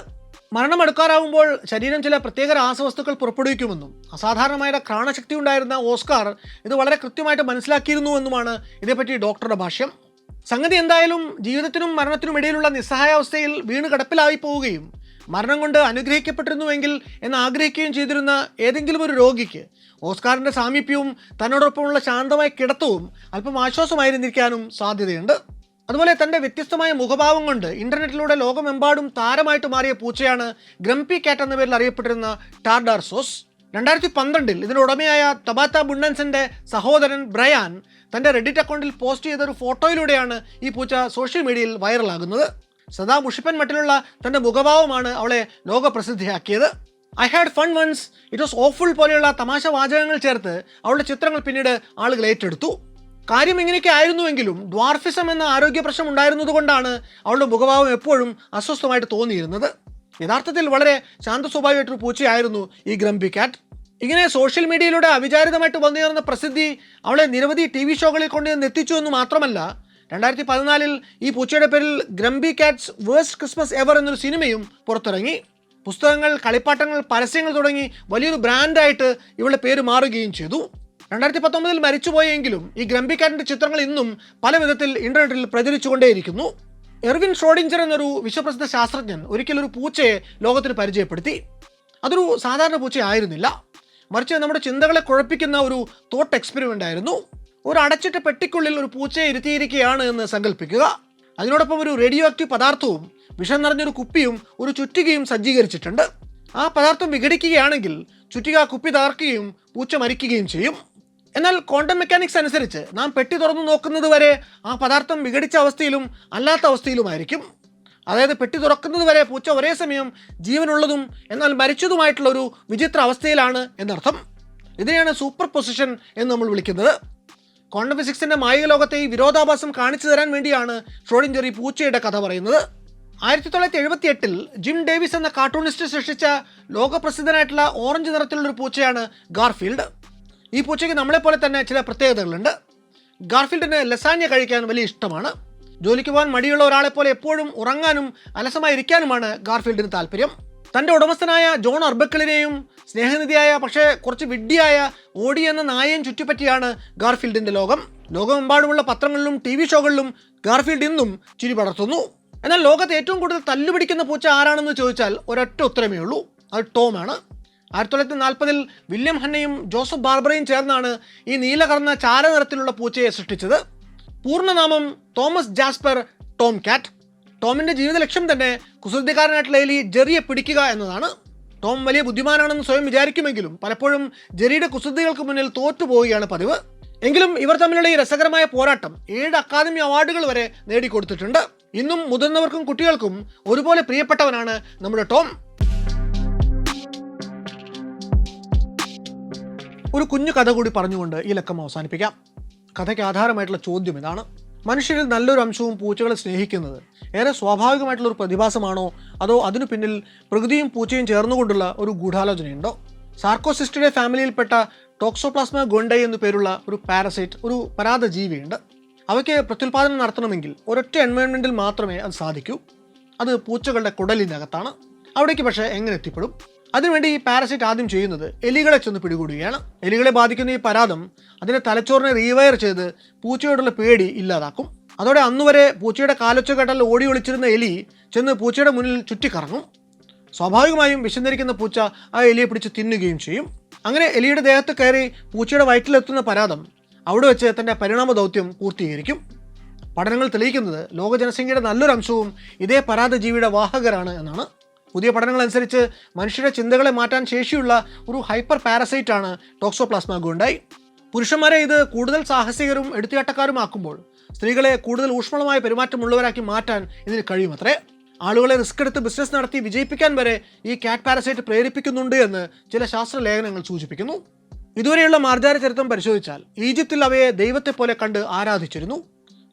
മരണമെടുക്കാറാവുമ്പോൾ ശരീരം ചില പ്രത്യേക രാസവസ്തുക്കൾ പുറപ്പെടുവിക്കുമെന്നും അസാധാരണമായ ഘ്രാണശക്തി ഉണ്ടായിരുന്ന ഓസ്കാർ ഇത് വളരെ കൃത്യമായിട്ട് മനസ്സിലാക്കിയിരുന്നുവെന്നുമാണ് ഇതേപ്പറ്റി ഡോക്ടറുടെ ഭാഷ്യം. സംഗതി എന്തായാലും ജീവിതത്തിനും മരണത്തിനും ഇടയിലുള്ള നിസ്സഹായാവസ്ഥയിൽ വീണ് കിടപ്പിലായി പോവുകയും മരണം കൊണ്ട് അനുഗ്രഹിക്കപ്പെട്ടിരുന്നുവെങ്കിൽ എന്ന് ആഗ്രഹിക്കുകയും ചെയ്തിരുന്ന ഏതെങ്കിലും ഒരു രോഗിക്ക് ഓസ്കാറിൻ്റെ സാമീപ്യവും തന്നോടൊപ്പമുള്ള ശാന്തമായ കിടത്തവും അല്പം ആശ്വാസമായിരുന്നിരിക്കാനും സാധ്യതയുണ്ട്. അതുപോലെ തൻ്റെ വ്യത്യസ്തമായ മുഖഭാവം കൊണ്ട് ഇൻ്റർനെറ്റിലൂടെ ലോകമെമ്പാടും താരമായിട്ട് മാറിയ പൂച്ചയാണ് ഗ്രംപി കാറ്റ് എന്ന പേരിൽ അറിയപ്പെട്ടിരുന്ന ടാർഡാർ സോസ്. 2012 ഇതിൻ്റെ ഉടമയായ തബാത്ത ബുണ്ണൻസിൻ്റെ സഹോദരൻ ബ്രയാൻ തൻ്റെ റെഡിറ്റ് അക്കൗണ്ടിൽ പോസ്റ്റ് ചെയ്ത ഒരു ഫോട്ടോയിലൂടെയാണ് ഈ പൂച്ച സോഷ്യൽ മീഡിയയിൽ വൈറലാകുന്നത്. സദാ മുഷിപ്പൻ മട്ടിലുള്ള തൻ്റെ മുഖഭാവമാണ് അവളെ ലോകപ്രസിദ്ധിയാക്കിയത്. I had fun once, it was awful പോലെയുള്ള തമാശ വാചകങ്ങൾ ചേർത്ത് അവളുടെ ചിത്രങ്ങൾ പിന്നീട് ആളുകൾ ഏറ്റെടുത്തു. കാര്യം ഇങ്ങനെയൊക്കെ ആയിരുന്നുവെങ്കിലും ഡ്വാർഫിസം എന്ന ആരോഗ്യ പ്രശ്നം ഉണ്ടായിരുന്നതുകൊണ്ടാണ് അവളുടെ മുഖഭാവം എപ്പോഴും അസ്വസ്ഥമായിട്ട് തോന്നിയിരുന്നത്. യഥാർത്ഥത്തിൽ വളരെ ശാന്ത സ്വഭാവമായിട്ടൊരു പൂച്ചയായിരുന്നു ഈ ഗ്രംപി കാറ്റ്. ഇങ്ങനെ സോഷ്യൽ മീഡിയയിലൂടെ അവിചാരിതമായിട്ട് വന്നുയർന്ന പ്രസിദ്ധി അവളെ നിരവധി TV ഷോകളിൽ കൊണ്ടുവന്ന് എത്തിച്ചു എന്ന് മാത്രമല്ല, 2014 ഈ പൂച്ചയുടെ പേരിൽ grumpy Katz worst Christmas ever എന്നൊരു സിനിമയും പുറത്തിറങ്ങി. പുസ്തകങ്ങൾ, കളിപ്പാട്ടങ്ങൾ, പരസ്യങ്ങൾ തുടങ്ങി വലിയൊരു ബ്രാൻഡായിട്ട് ഇവളുടെ പേര് മാറുകയും ചെയ്തു. 2019 മരിച്ചുപോയെങ്കിലും ഈ ഗ്രംപി കാറ്റിൻ്റെ ചിത്രങ്ങൾ ഇന്നും പല വിധത്തിൽ ഇൻ്റർനെറ്റിൽ പ്രചരിച്ചുകൊണ്ടേയിരിക്കുന്നു. എർവിൻ ഷ്രോഡിഞ്ചർ എന്നൊരു വിശ്വപ്രസിദ്ധ ശാസ്ത്രജ്ഞൻ ഒരിക്കലൊരു പൂച്ചയെ ലോകത്തിന് പരിചയപ്പെടുത്തി. അതൊരു സാധാരണ പൂച്ച ആയിരുന്നില്ല, മറിച്ച് നമ്മുടെ ചിന്തകളെ കുഴപ്പിക്കുന്ന ഒരു തോട്ട് എക്സ്പെരിമെൻ്റ് ആയിരുന്നു. ഒരു അടച്ചിട്ട പെട്ടിക്കുള്ളിൽ ഒരു പൂച്ചയെ ഇരുത്തിയിരിക്കുകയാണ് എന്ന് സങ്കല്പിക്കുക. അതിനോടൊപ്പം ഒരു റേഡിയോ ആക്റ്റീവ് പദാർത്ഥവും വിഷം നിറഞ്ഞൊരു കുപ്പിയും ഒരു ചുറ്റികയും സജ്ജീകരിച്ചിട്ടുണ്ട്. ആ പദാർത്ഥം വിഘടിക്കുകയാണെങ്കിൽ ചുറ്റിക കുപ്പി തകർക്കുകയും പൂച്ച മരിക്കുകയും ചെയ്യും. എന്നാൽ ക്വാണ്ടം മെക്കാനിക്സ് അനുസരിച്ച് നാം പെട്ടി തുറന്നു നോക്കുന്നത് വരെ ആ പദാർത്ഥം വിഘടിച്ച അവസ്ഥയിലും അല്ലാത്ത അവസ്ഥയിലുമായിരിക്കും. അതായത് പെട്ടി തുറക്കുന്നത് വരെ പൂച്ച ഒരേ സമയം ജീവനുള്ളതും എന്നാൽ മരിച്ചതുമായിട്ടുള്ള ഒരു വിചിത്ര അവസ്ഥയിലാണ് എന്നർത്ഥം. ഇതിനെയാണ് സൂപ്പർ പൊസിഷൻ എന്ന് നമ്മൾ വിളിക്കുന്നത്. ക്വാണ്ടം ഫിസിക്സിൻ്റെ മായിക ലോകത്തെ ഈ വിരോധാഭാസം കാണിച്ചു തരാൻ വേണ്ടിയാണ് ഷ്രോഡിഞ്ചർ ഈ പൂച്ചയുടെ കഥ പറയുന്നത്. 1978 ജിം ഡേവിസ് എന്ന കാർട്ടൂണിസ്റ്റ് സൃഷ്ടിച്ച ലോകപ്രസിദ്ധനായിട്ടുള്ള ഓറഞ്ച് നിറത്തിലുള്ളൊരു പൂച്ചയാണ് ഗാർഫീൽഡ്. ഈ പൂച്ചയ്ക്ക് നമ്മളെപ്പോലെ തന്നെ ചില പ്രത്യേകതകളുണ്ട്. ഗാർഫീൽഡിന് ലസാഞ്ഞ കഴിക്കാൻ വലിയ ഇഷ്ടമാണ്. ജോലിക്ക് പോകാൻ മടിയുള്ള ഒരാളെപ്പോലെ എപ്പോഴും ഉറങ്ങാനും അലസമായിരിക്കാനുമാണ് ഗാർഫീൽഡിന് താല്പര്യം. തൻ്റെ ഉടമസ്ഥനായ ജോൺ അർബക്കിളിനെയും സ്നേഹനിധിയായ പക്ഷേ കുറച്ച് വിഡ്ഢിയായ ഓടി എന്ന നായയും ചുറ്റിപ്പറ്റിയാണ് ഗാർഫീൽഡിൻ്റെ ലോകം. ലോകമെമ്പാടുമുള്ള പത്രങ്ങളിലും TV ഷോകളിലും ഗാർഫീൽഡ് ഇന്നും ചിരി പടർത്തുന്നു. എന്നാൽ ലോകത്ത് ഏറ്റവും കൂടുതൽ തല്ലുപിടിക്കുന്ന പൂച്ച ആരാണെന്ന് ചോദിച്ചാൽ ഒരൊറ്റ ഉത്തരമേ ഉള്ളൂ, അത് ടോമാണ്. 1940 വില്യം ഹന്നയും ജോസഫ് ബാർബറയും ചേർന്നാണ് ഈ നീലകർന്ന ചാരനിറത്തിലുള്ള പൂച്ചയെ സൃഷ്ടിച്ചത്. പൂർണ്ണനാമം തോമസ് ജാസ്പർ ടോം കാറ്റ്. ടോമിൻ്റെ ജീവിത ലക്ഷ്യം തന്നെ കുസൃതിക്കാരനായിട്ടുള്ള എലി ജെറിയെ പിടിക്കുക എന്നതാണ്. ടോം വലിയ ബുദ്ധിമാനാണെന്ന് സ്വയം വിചാരിക്കുമെങ്കിലും പലപ്പോഴും ജെറിയുടെ കുസൃതികൾക്ക് മുന്നിൽ തോറ്റുപോവുകയാണ് പതിവ്. എങ്കിലും ഇവർ തമ്മിലുള്ള ഈ രസകരമായ പോരാട്ടം 7 അക്കാദമി അവാർഡുകൾ വരെ നേടിക്കൊടുത്തിട്ടുണ്ട്. ഇന്നും മുതിർന്നവർക്കും കുട്ടികൾക്കും ഒരുപോലെ പ്രിയപ്പെട്ടവനാണ് നമ്മുടെ ടോം. ഒരു കുഞ്ഞു കഥ കൂടി പറഞ്ഞുകൊണ്ട് ഈ ലക്കം അവസാനിപ്പിക്കാം. കഥയ്ക്ക് ആധാരമായിട്ടുള്ള ചോദ്യം ഇതാണ്: മനുഷ്യരിൽ നല്ലൊരു അംശവും പൂച്ചകളെ സ്നേഹിക്കുന്നത് ഏറെ സ്വാഭാവികമായിട്ടുള്ളൊരു പ്രതിഭാസമാണോ, അതോ അതിനു പിന്നിൽ പ്രകൃതിയും പൂച്ചയും ചേർന്നുകൊണ്ടുള്ള ഒരു ഗൂഢാലോചനയുണ്ടോ? സാർക്കോസിസ്റ്റിയുടെ ഫാമിലിയിൽപ്പെട്ട ടോക്സോപ്ലാസ്മ ഗോണ്ടൈ എന്നു പേരുള്ള ഒരു പാരസൈറ്റ്, ഒരു പരാത ജീവിയുണ്ട്. അവയ്ക്ക് പ്രത്യുൽപാദനം നടത്തണമെങ്കിൽ ഒരൊറ്റ എൻവയോൺമെൻറ്റിൽ മാത്രമേ അത് സാധിക്കൂ. അത് പൂച്ചകളുടെ കുടലിനകത്താണ്. അവിടേക്ക് പക്ഷേ എങ്ങനെ എത്തിപ്പെടും? അതിനുവേണ്ടി ഈ പാരസൈറ്റ് ആദ്യം ചെയ്യുന്നത് എലികളെ ചെന്ന് പിടികൂടുകയാണ്. എലികളെ ബാധിക്കുന്ന ഈ പരാതം അതിൻ്റെ തലച്ചോറിനെ റീവയർ ചെയ്ത് പൂച്ചയോടുള്ള പേടി ഇല്ലാതാക്കും. അതോടെ അന്നുവരെ പൂച്ചയുടെ കാലൊച്ച കേട്ടാൽ ഓടി ഒളിച്ചിരുന്ന എലി ചെന്ന് പൂച്ചയുടെ മുന്നിൽ ചുറ്റിക്കറങ്ങും. സ്വാഭാവികമായും വിശന്നിരിക്കുന്ന പൂച്ച ആ എലിയെ പിടിച്ച് തിന്നുകയും ചെയ്യും. അങ്ങനെ എലിയുടെ ദേഹത്ത് കയറി പൂച്ചയുടെ വയറ്റിലെത്തുന്ന പരാതം അവിടെ വെച്ച് തൻ്റെ പരിണാമ ദൗത്യം പൂർത്തീകരിക്കും. പഠനങ്ങൾ തെളിയിക്കുന്നത് ലോക ജനസംഖ്യയുടെ നല്ലൊരു അംശവും ഇതേ പരാത ജീവിയുടെ വാഹകരാണ് എന്നാണ്. പുതിയ പഠനങ്ങൾ അനുസരിച്ച് മനുഷ്യരുടെ ചിന്തകളെ മാറ്റാൻ ശേഷിയുള്ള ഒരു ഹൈപ്പർ പാരസൈറ്റാണ് ടോക്സോപ്ലാസ്മ ഗോണ്ടൈ. പുരുഷന്മാരെ ഇത് കൂടുതൽ സാഹസികരും എടുത്തുചാട്ടക്കാരുമാക്കുമ്പോൾ സ്ത്രീകളെ കൂടുതൽ ഊഷ്മളമായ പെരുമാറ്റമുള്ളവരാക്കി മാറ്റാൻ ഇതിന് കഴിയുമത്രേ. ആളുകളെ റിസ്ക് എടുത്ത് ബിസിനസ് നടത്തി വിജയിപ്പിക്കാൻ വരെ ഈ കാറ്റ് പാരസൈറ്റ് പ്രേരിപ്പിക്കുന്നുണ്ട് എന്ന് ചില ശാസ്ത്ര ലേഖനങ്ങൾ സൂചിപ്പിക്കുന്നു. ഇതുവരെയുള്ള മാർജാര ചരിത്രം പരിശോധിച്ചാൽ ഈജിപ്തിൽ അവയെ ദൈവത്തെ പോലെ കണ്ട് ആരാധിച്ചിരുന്നു.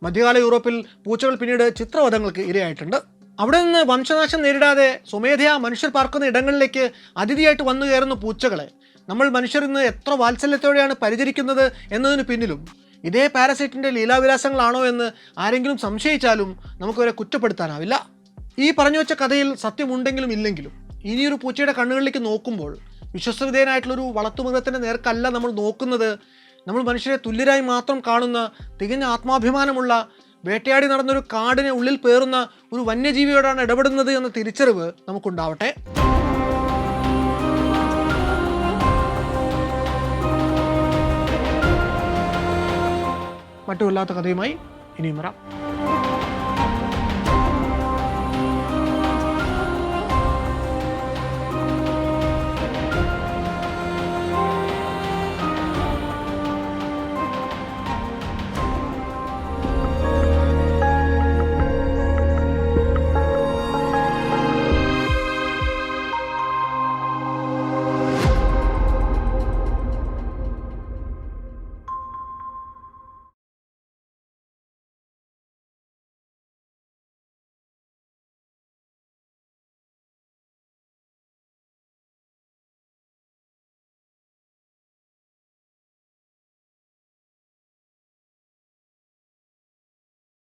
മധ്യകാല യൂറോപ്പിൽ പൂച്ചകൾ പിന്നീട് ചിത്രവധങ്ങൾക്ക് ഇരയായിട്ടുണ്ട്. അവിടെ നിന്ന് വംശനാശം നേരിടാതെ സ്വമേധയാ മനുഷ്യർ പാർക്കുന്ന ഇടങ്ങളിലേക്ക് അതിഥിയായിട്ട് വന്നു കയറുന്ന പൂച്ചകളെ നമ്മൾ മനുഷ്യർ ഇന്ന് എത്ര വാത്സല്യത്തോടെയാണ് പരിചരിക്കുന്നത് എന്നതിന് പിന്നിലും ഇതേ പാരസൈറ്റിൻ്റെ ലീലാവിലാസങ്ങളാണോ എന്ന് ആരെങ്കിലും സംശയിച്ചാലും നമുക്കവരെ കുറ്റപ്പെടുത്താനാവില്ല. ഈ പറഞ്ഞു വെച്ച കഥയിൽ സത്യമുണ്ടെങ്കിലും ഇല്ലെങ്കിലും ഇനിയൊരു പൂച്ചയുടെ കണ്ണുകളിലേക്ക് നോക്കുമ്പോൾ വിശ്വസ്തവിധേയനായിട്ടുള്ളൊരു വളർത്തുമൃഗത്തിൻ്റെ നേർക്കല്ല നമ്മൾ നോക്കുന്നത്. നമ്മൾ മനുഷ്യരെ തുല്യരായി മാത്രം കാണുന്ന തികഞ്ഞ ആത്മാഭിമാനമുള്ള വേട്ടയാടി നടന്നൊരു കാടിനെ ഉള്ളിൽ പേറുന്ന ഒരു വന്യജീവിയോടാണ് ഇടപെടുന്നത് എന്ന തിരിച്ചറിവ് നമുക്കുണ്ടാവട്ടെ. മറ്റു വല്ലാത്ത കഥയുമായി ഇനിയും വരാം.